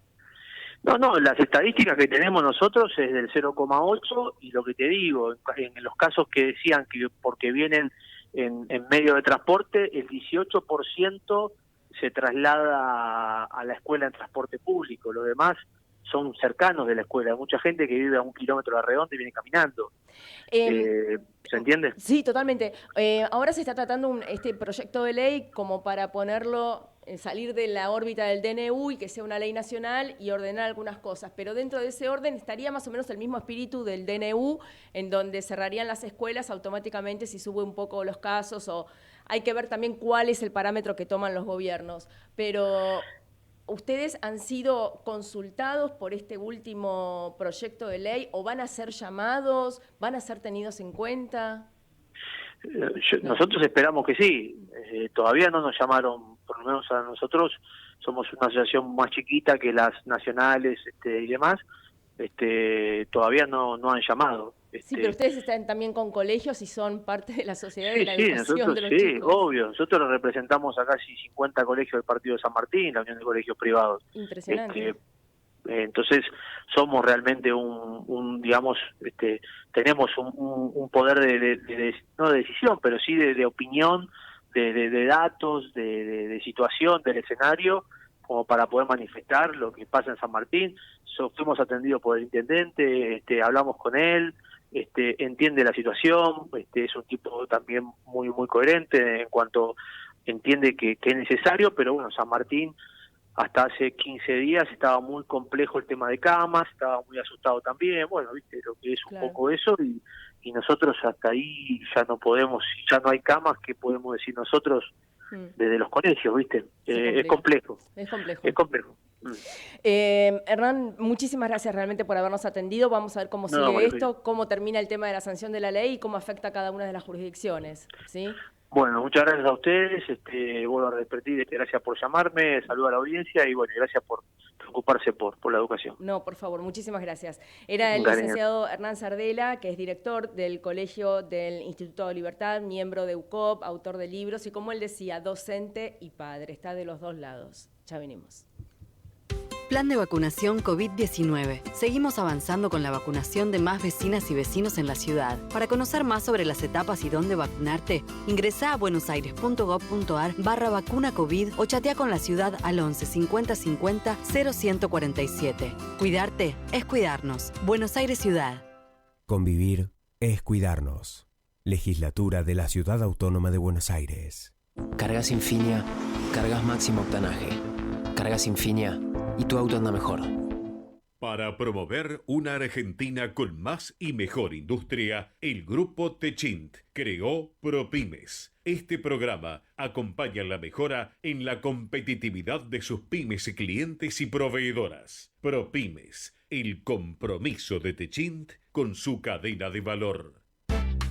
No, las estadísticas que tenemos nosotros es del 0,8, y lo que te digo, en los casos que decían que porque vienen en medio de transporte, el 18% se traslada a la escuela en transporte público, los demás son cercanos de la escuela. Hay mucha gente que vive a 1 kilómetro de Arredondo y viene caminando. ¿Se entiende? Sí, totalmente. Ahora se está tratando este proyecto de ley como para ponerlo, salir de la órbita del DNU y que sea una ley nacional y ordenar algunas cosas. Pero dentro de ese orden estaría más o menos el mismo espíritu del DNU, en donde cerrarían las escuelas automáticamente si sube un poco los casos, o hay que ver también cuál es el parámetro que toman los gobiernos. Pero ¿ustedes han sido consultados por este último proyecto de ley o van a ser llamados, van a ser tenidos en cuenta? Nosotros esperamos que sí. Todavía no nos llamaron, por lo menos a nosotros. Somos una asociación más chiquita que las nacionales y demás. Todavía no han llamado. Sí, pero ustedes están también con colegios y son parte de la sociedad de la educación nosotros, de los chicos. Sí, obvio. Nosotros representamos a casi 50 colegios del Partido de San Martín, la Unión de Colegios Privados. Impresionante. Entonces, somos realmente digamos, tenemos un poder no de decisión, pero sí de opinión, de datos, de situación, del escenario, como para poder manifestar lo que pasa en San Martín. Fuimos atendidos por el intendente, hablamos con él, entiende la situación, es un tipo también muy coherente en cuanto entiende que es necesario, pero bueno, San Martín hasta hace 15 días estaba muy complejo el tema de camas, estaba muy asustado también, bueno, viste lo que es un poco eso, y nosotros hasta ahí ya no podemos, ya no hay camas, ¿qué podemos decir nosotros desde los colegios, viste? Es complejo. Es complejo. Es complejo. Hernán, muchísimas gracias realmente por habernos atendido. Vamos a ver cómo sigue esto, cómo termina el tema de la sanción de la ley y cómo afecta a cada una de las jurisdicciones, ¿sí? Bueno, muchas gracias a ustedes, vuelvo a repetir, gracias por llamarme, saludo a la audiencia y bueno, gracias por preocuparse por la educación. No, por favor, muchísimas gracias. Era el licenciado Hernán Sardela, que es director del Colegio del Instituto de Libertad, miembro de UCOP, autor de libros y, como él decía, docente y padre. Está de los dos lados. Ya venimos. Plan de vacunación COVID-19. Seguimos avanzando con la vacunación de más vecinas y vecinos en la ciudad. Para conocer más sobre las etapas y dónde vacunarte, ingresá a buenosaires.gov.ar/vacuna COVID o chatea con la ciudad al 11 50 50 0147. Cuidarte es cuidarnos. Buenos Aires Ciudad. Convivir es cuidarnos. Legislatura de la Ciudad Autónoma de Buenos Aires. Cargas Infinia, cargas máximo octanaje. Cargas Infinia y tu auto anda mejor. Para promover una Argentina con más y mejor industria, el Grupo Techint creó ProPymes. Este programa acompaña la mejora en la competitividad de sus pymes, clientes y proveedoras. ProPymes, el compromiso de Techint con su cadena de valor.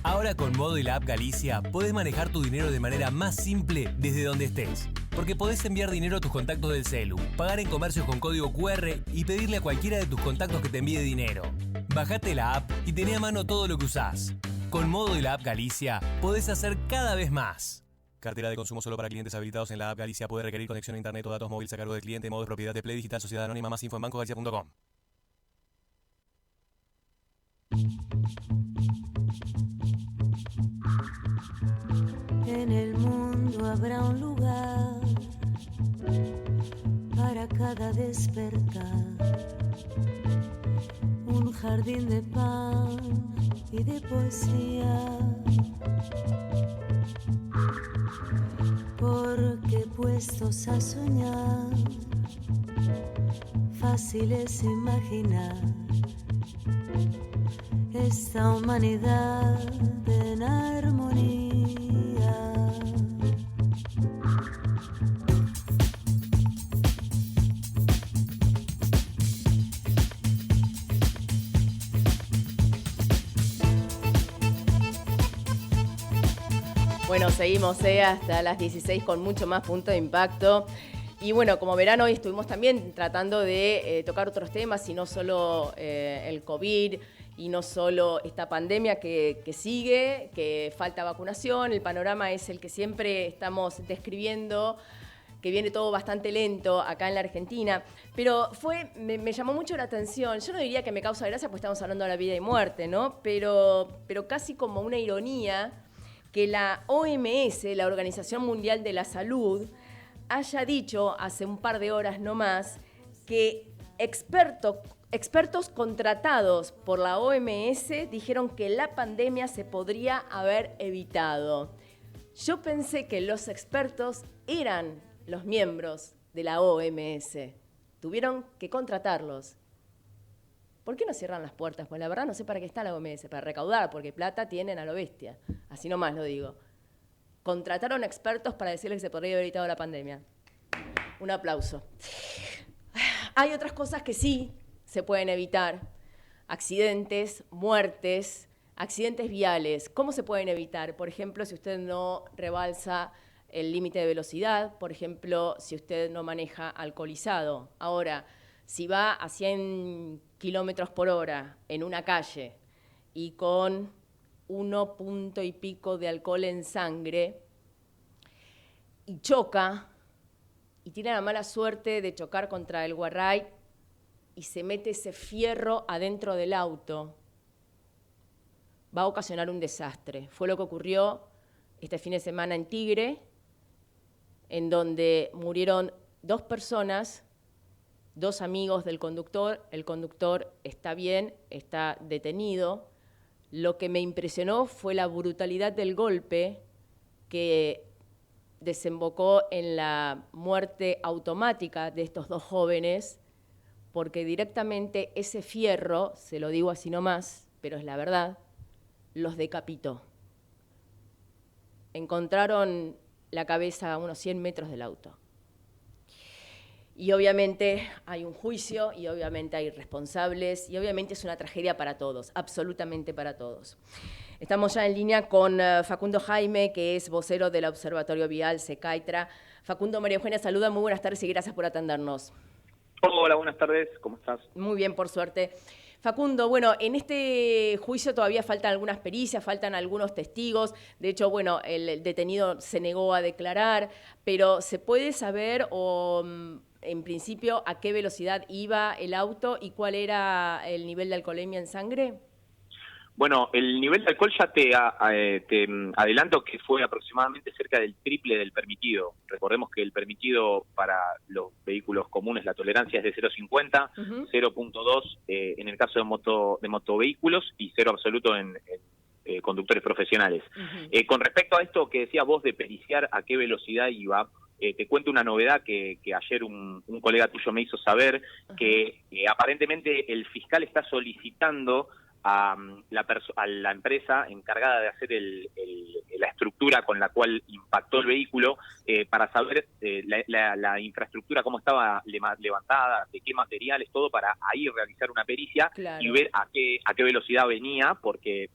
Ahora con Modo y la app Galicia podés manejar tu dinero de manera más simple desde donde estés. Porque podés enviar dinero a tus contactos del celu, pagar en comercios con código QR y pedirle a cualquiera de tus contactos que te envíe dinero. Bajate la app y tené a mano todo lo que usás. Con Modo y la app Galicia podés hacer cada vez más. Cartera de consumo solo para clientes habilitados en la app Galicia. Puede requerir conexión a internet o datos móviles a cargo del cliente. Modo de propiedad de Play Digital Sociedad Anónima. Más info en bancogalicia.com. En el mundo habrá un lugar para cada despertar, un jardín de pan y de poesía, porque puestos a soñar, fácil es imaginar esta humanidad en armonía. Bueno, seguimos hasta las 16 con mucho más Punto de Impacto. Y bueno, como verán, hoy estuvimos también tratando de tocar otros temas y no solo el COVID y no solo esta pandemia que sigue, que falta vacunación. El panorama es el que siempre estamos describiendo, que viene todo bastante lento acá en la Argentina. Pero me llamó mucho la atención. Yo no diría que me causa gracia porque estamos hablando de la vida y muerte, ¿no? Pero casi como una ironía que la OMS, la Organización Mundial de la Salud, haya dicho hace un par de horas nomás que expertos contratados por la OMS dijeron que la pandemia se podría haber evitado. Yo pensé que los expertos eran los miembros de la OMS. Tuvieron que contratarlos. ¿Por qué no cierran las puertas? Pues la verdad no sé para qué está la OMS, para recaudar, porque plata tienen a lo bestia. Así nomás lo digo. Contrataron expertos para decirles que se podría haber evitado la pandemia. Un aplauso. Hay otras cosas que sí se pueden evitar. Accidentes, muertes, accidentes viales. ¿Cómo se pueden evitar? Por ejemplo, si usted no rebalsa el límite de velocidad. Por ejemplo, si usted no maneja alcoholizado. Ahora, si va a 100 kilómetros por hora en una calle y con 1 punto y pico de alcohol en sangre y choca y tiene la mala suerte de chocar contra el guarray y se mete ese fierro adentro del auto, va a ocasionar un desastre. Fue lo que ocurrió este fin de semana en Tigre, en donde murieron 2 personas, 2 amigos del conductor. El conductor está bien, está detenido. Lo que me impresionó fue la brutalidad del golpe, que desembocó en la muerte automática de estos dos jóvenes, porque directamente ese fierro, se lo digo así nomás, pero es la verdad, los decapitó. Encontraron la cabeza a unos 100 metros del auto. Y obviamente hay un juicio, y obviamente hay responsables, y obviamente es una tragedia para todos, absolutamente para todos. Estamos ya en línea con Facundo Jaime, que es vocero del Observatorio Vial Secaitra. Facundo, María Eugenia, saluda, muy buenas tardes y gracias por atendernos. Hola, buenas tardes, ¿cómo estás? Muy bien, por suerte. Facundo, bueno, en este juicio todavía faltan algunas pericias, faltan algunos testigos. De hecho, bueno, el detenido se negó a declarar, pero ¿se puede saber o en principio a qué velocidad iba el auto y cuál era el nivel de alcoholemia en sangre? Bueno, el nivel de alcohol ya te adelanto que fue aproximadamente cerca del triple del permitido. Recordemos que el permitido para los vehículos comunes, la tolerancia es de 0,50, 0,2 en el caso de motovehículos y 0 absoluto en conductores profesionales. Con respecto a esto que decías vos de periciar a qué velocidad iba, te cuento una novedad que ayer un colega tuyo me hizo saber, que aparentemente el fiscal está solicitando a la empresa encargada de hacer la estructura con la cual impactó el vehículo para saber la infraestructura, cómo estaba levantada, de qué materiales, todo, para ahí realizar una pericia y ver a qué velocidad venía, porque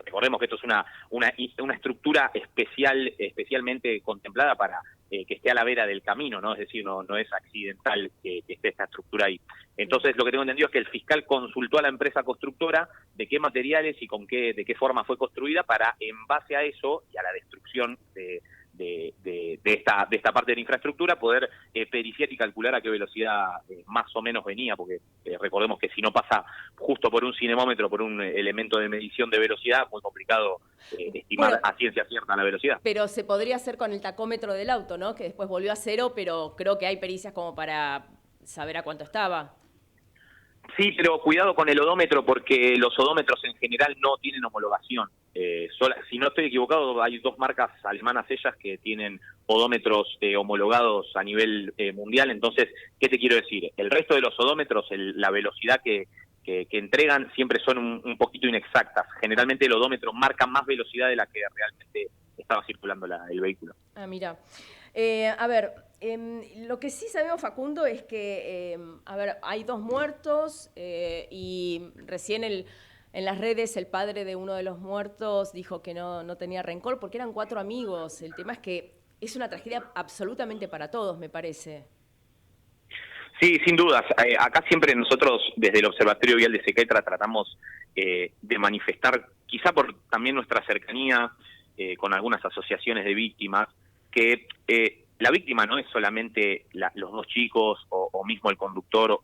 recordemos que esto es una estructura especialmente contemplada para que esté a la vera del camino, ¿no? Es decir, no es accidental que esté esta estructura ahí. Entonces, lo que tengo entendido es que el fiscal consultó a la empresa constructora de qué materiales y de qué forma fue construida para, en base a eso y a la destrucción de esta parte de la infraestructura, poder periciar y calcular a qué velocidad más o menos venía, porque recordemos que si no pasa justo por un cinemómetro, por un elemento de medición de velocidad, muy complicado estimar a ciencia cierta la velocidad. Pero se podría hacer con el tacómetro del auto, ¿no? Que después volvió a 0, pero creo que hay pericias como para saber a cuánto estaba. Sí, pero cuidado con el odómetro, porque los odómetros en general no tienen homologación. Si no estoy equivocado, hay 2 marcas alemanas ellas que tienen odómetros homologados a nivel mundial. Entonces, ¿qué te quiero decir? El resto de los odómetros, la velocidad que entregan siempre son un poquito inexactas. Generalmente el odómetro marca más velocidad de la que realmente estaba circulando el vehículo. Ah, mira. A ver, lo que sí sabemos, Facundo, es que, hay 2 muertos y recién en las redes el padre de uno de los muertos dijo que no tenía rencor porque eran 4 amigos. El tema es que es una tragedia absolutamente para todos, me parece. Sí, sin dudas. Acá siempre nosotros, desde el Observatorio Vial de Secaitra, tratamos de manifestar, quizá por también nuestra cercanía con algunas asociaciones de víctimas, que la víctima no es solamente los 2 chicos o mismo el conductor,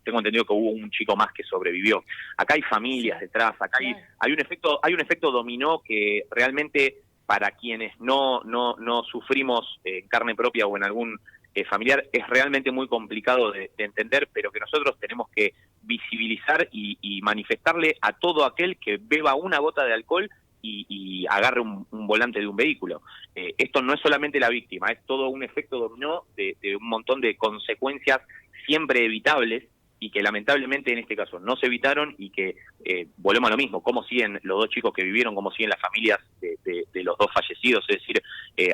tengo entendido que hubo un chico más que sobrevivió. Acá hay familias detrás, acá hay un efecto dominó que realmente para quienes no sufrimos en carne propia o en algún familiar es realmente muy complicado de entender, pero que nosotros tenemos que visibilizar y manifestarle a todo aquel que beba una gota de alcohol y agarre un volante de un vehículo. Esto no es solamente la víctima, es todo un efecto dominó de un montón de consecuencias siempre evitables y que lamentablemente en este caso no se evitaron y que volvemos a lo mismo, cómo siguen los 2 chicos que vivieron, cómo siguen las familias de los 2 fallecidos, es decir,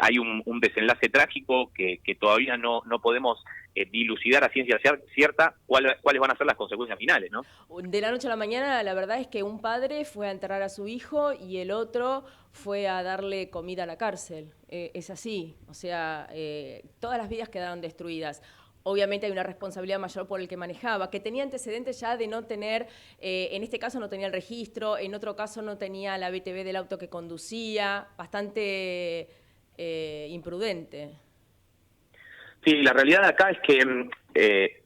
hay un desenlace trágico que todavía no podemos dilucidar a ciencia cierta cuáles van a ser las consecuencias finales, ¿no? De la noche a la mañana, la verdad es que un padre fue a enterrar a su hijo y el otro fue a darle comida a la cárcel. Es así, o sea, todas las vidas quedaron destruidas. Obviamente hay una responsabilidad mayor por el que manejaba, que tenía antecedentes ya de no tener, en este caso no tenía el registro, en otro caso no tenía la BTV del auto que conducía, bastante imprudente. Sí, la realidad de acá es que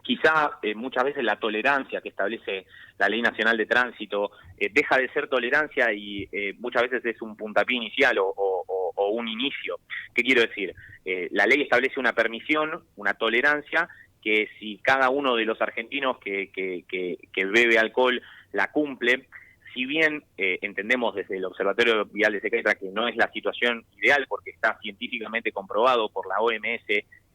quizá muchas veces la tolerancia que establece la Ley Nacional de Tránsito deja de ser tolerancia y muchas veces es un puntapié inicial o un inicio. ¿Qué quiero decir? La ley establece una permisión, una tolerancia, que si cada uno de los argentinos que bebe alcohol la cumple, si bien entendemos desde el Observatorio Vial de Secreta que no es la situación ideal porque está científicamente comprobado por la OMS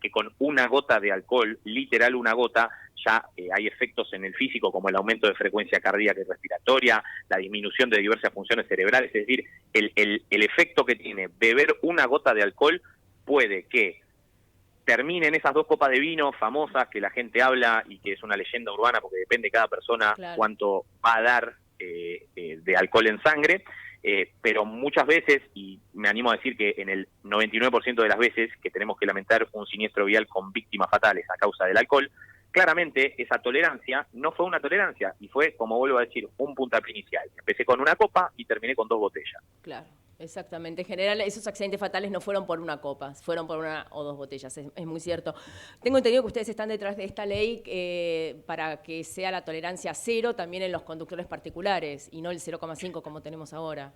que con una gota de alcohol, literal una gota, ya hay efectos en el físico como el aumento de frecuencia cardíaca y respiratoria, la disminución de diversas funciones cerebrales, es decir, el efecto que tiene beber una gota de alcohol puede que terminen esas 2 copas de vino famosas que la gente habla y que es una leyenda urbana porque depende de cada persona cuánto va a dar de alcohol en sangre, pero muchas veces, y me animo a decir que en el 99% de las veces que tenemos que lamentar un siniestro vial con víctimas fatales a causa del alcohol, claramente esa tolerancia no fue una tolerancia y fue, como vuelvo a decir, un puntapié inicial. Empecé con una copa y terminé con 2 botellas. Claro. Exactamente. En general, esos accidentes fatales no fueron por una copa, fueron por 1 o 2 botellas. Es muy cierto. Tengo entendido que ustedes están detrás de esta ley para que sea la tolerancia 0 también en los conductores particulares y no el 0,5 como tenemos ahora.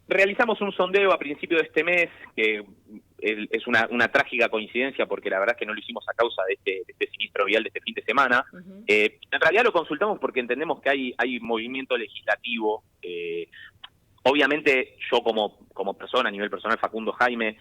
Realizamos un sondeo a principio de este mes, que es una trágica coincidencia porque la verdad es que no lo hicimos a causa de este siniestro vial de este fin de semana. En realidad lo consultamos porque entendemos que hay movimiento legislativo. Obviamente yo como persona, a nivel personal, Facundo Jaime,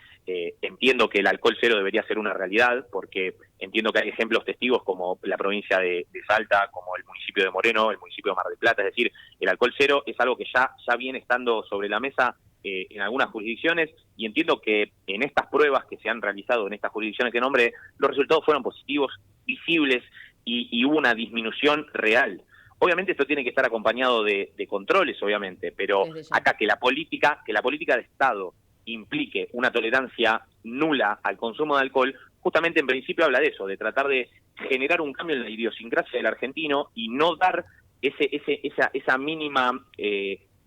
entiendo que el alcohol cero debería ser una realidad, porque entiendo que hay ejemplos testigos como la provincia de Salta, como el municipio de Moreno, el municipio de Mar del Plata, es decir, el alcohol cero es algo que ya viene estando sobre la mesa en algunas jurisdicciones, y entiendo que en estas pruebas que se han realizado en estas jurisdicciones que nombré, los resultados fueron positivos, visibles, y hubo una disminución real. Obviamente esto tiene que estar acompañado de controles, obviamente, pero acá que la política de Estado implique una tolerancia nula al consumo de alcohol, justamente en principio habla de eso, de tratar de generar un cambio en la idiosincrasia del argentino y no dar esa mínima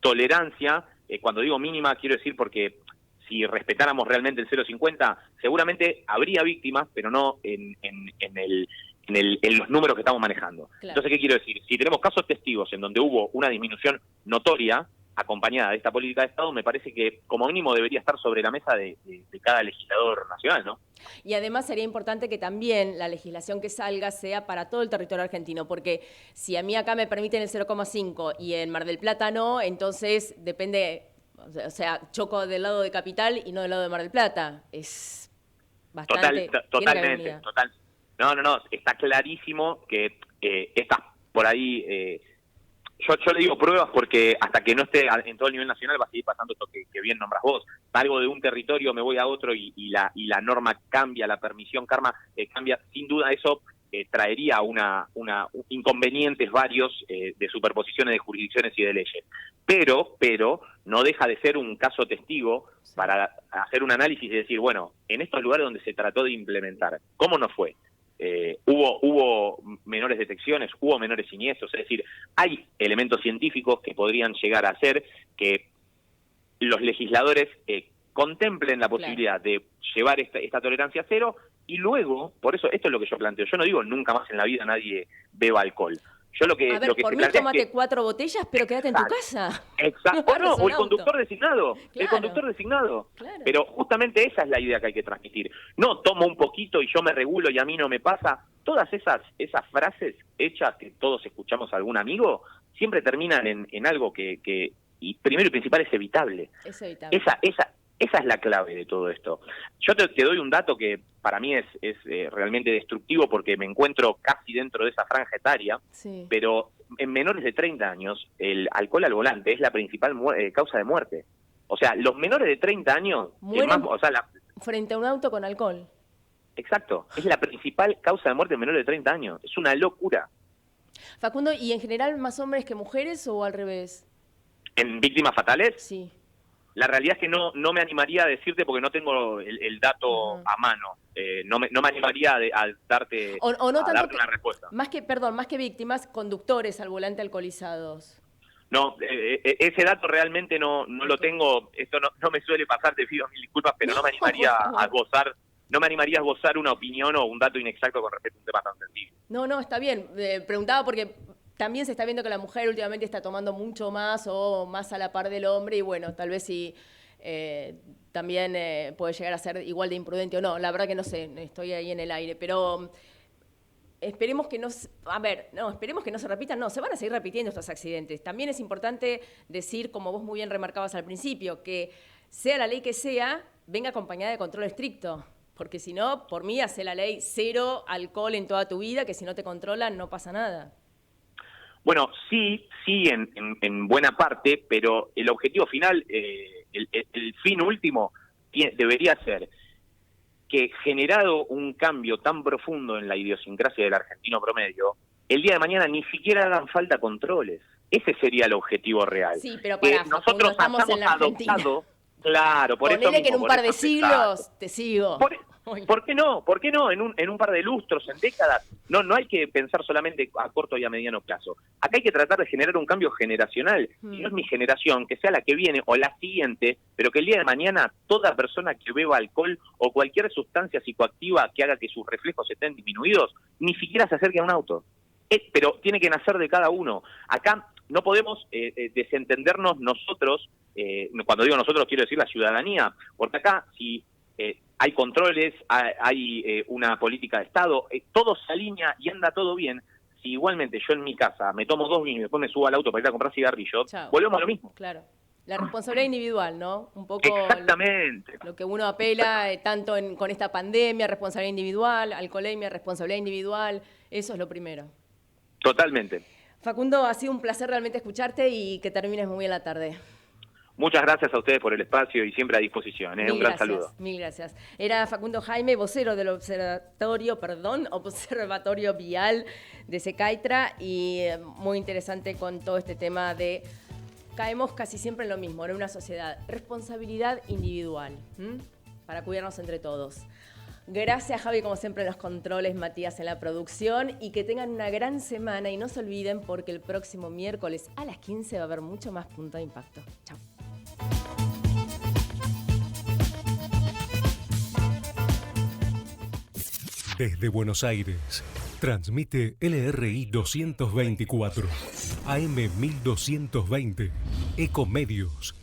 tolerancia. Cuando digo mínima quiero decir porque si respetáramos realmente el 0,50, seguramente habría víctimas, pero no en los números que estamos manejando. Claro. Entonces, ¿qué quiero decir? Si tenemos casos testigos en donde hubo una disminución notoria, acompañada de esta política de Estado, me parece que como mínimo debería estar sobre la mesa de cada legislador nacional, ¿no? Y además sería importante que también la legislación que salga sea para todo el territorio argentino, porque si a mí acá me permiten el 0,5 y en Mar del Plata no, entonces depende, o sea, choco del lado de Capital y no del lado de Mar del Plata. Es bastante... Totalmente. No, está clarísimo que estas por ahí... Yo le digo pruebas porque hasta que no esté en todo el nivel nacional va a seguir pasando esto que bien nombras vos. Salgo de un territorio, me voy a otro y la norma cambia, la permisión cambia. Sin duda eso traería inconvenientes varios de superposiciones de jurisdicciones y de leyes. Pero no deja de ser un caso testigo para hacer un análisis y decir, bueno, en estos lugares donde se trató de implementar, ¿cómo no fue? Hubo menores detecciones, hubo menores siniestros, es decir, hay elementos científicos que podrían llegar a hacer que los legisladores contemplen la posibilidad de llevar esta tolerancia a cero y luego, por eso esto es lo que yo planteo, yo no digo nunca más en la vida nadie beba alcohol. Yo lo que por mí tómate 4 botellas, pero quédate en tu casa. Exacto. O el conductor designado. Claro. El conductor designado. Claro. Pero justamente esa es la idea que hay que transmitir. No tomo un poquito y yo me regulo y a mí no me pasa. Todas esas frases hechas que todos escuchamos a algún amigo siempre terminan en algo que y primero y principal es evitable. Es evitable. Esa es la clave de todo esto. Yo te doy un dato que para mí es realmente destructivo porque me encuentro casi dentro de esa franja etaria, pero en menores de 30 años el alcohol al volante es la principal causa de muerte. O sea, los menores de 30 años... frente a un auto con alcohol. Exacto, es la principal causa de muerte en menores de 30 años. Es una locura. Facundo, ¿y en general más hombres que mujeres o al revés? ¿En víctimas fatales? Sí. La realidad es que no me animaría a decirte porque no tengo el dato a mano. No me animaría a darte una respuesta. Más que víctimas, conductores al volante alcoholizados. No, ese dato realmente no lo tengo. Esto no me suele pasar, te pido mil disculpas, pero no me animaría a gozar una opinión o un dato inexacto con respecto a un tema tan sensible. No, está bien. Preguntaba porque... También se está viendo que la mujer últimamente está tomando mucho más o más a la par del hombre y bueno, tal vez sí también puede llegar a ser igual de imprudente o no. La verdad que no sé, estoy ahí en el aire. Pero esperemos que no se repitan, no, se van a seguir repitiendo estos accidentes. También es importante decir, como vos muy bien remarcabas al principio, que sea la ley que sea, venga acompañada de control estricto. Porque si no, por mí, hace la ley 0 alcohol en toda tu vida, que si no te controlan no pasa nada. Bueno, sí, en buena parte, pero el objetivo final, el fin último, debería ser que, generado un cambio tan profundo en la idiosincrasia del argentino promedio, el día de mañana ni siquiera hagan falta controles. Ese sería el objetivo real. Sí, pero para nosotros estamos en la Argentina. Claro, por Ponele eso que en un par de siglos exacto. te sigo. ¿Por qué no? ¿Por qué no? En un par de lustros, en décadas. No hay que pensar solamente a corto y a mediano plazo. Acá hay que tratar de generar un cambio generacional. Si no es mi generación, que sea la que viene o la siguiente, pero que el día de mañana toda persona que beba alcohol o cualquier sustancia psicoactiva que haga que sus reflejos estén disminuidos, ni siquiera se acerque a un auto. Pero tiene que nacer de cada uno. Acá no podemos desentendernos nosotros, cuando digo nosotros quiero decir la ciudadanía, porque acá si hay controles, hay una política de Estado, todo se alinea y anda todo bien. Si igualmente yo en mi casa me tomo 2 vinos y después me subo al auto para ir a comprar cigarrillos, volvemos a lo mismo. Claro. La responsabilidad individual, ¿no? Un poco exactamente. Lo que uno apela tanto con esta pandemia, responsabilidad individual, alcoholemia, responsabilidad individual, eso es lo primero. Totalmente. Facundo, ha sido un placer realmente escucharte y que termines muy bien la tarde. Muchas gracias a ustedes por el espacio y siempre a disposición. Un gran saludo. Mil gracias. Era Facundo Jaime, vocero del Observatorio Vial de Secaitra, y muy interesante con todo este tema de, caemos casi siempre en lo mismo, en una sociedad, responsabilidad individual, para cuidarnos entre todos. Gracias, Javi, como siempre en los controles, Matías en la producción, y que tengan una gran semana y no se olviden porque el próximo miércoles a las 15 va a haber mucho más Punto de Impacto. Chao. Desde Buenos Aires, transmite LRI 224, AM 1220, Ecomedios.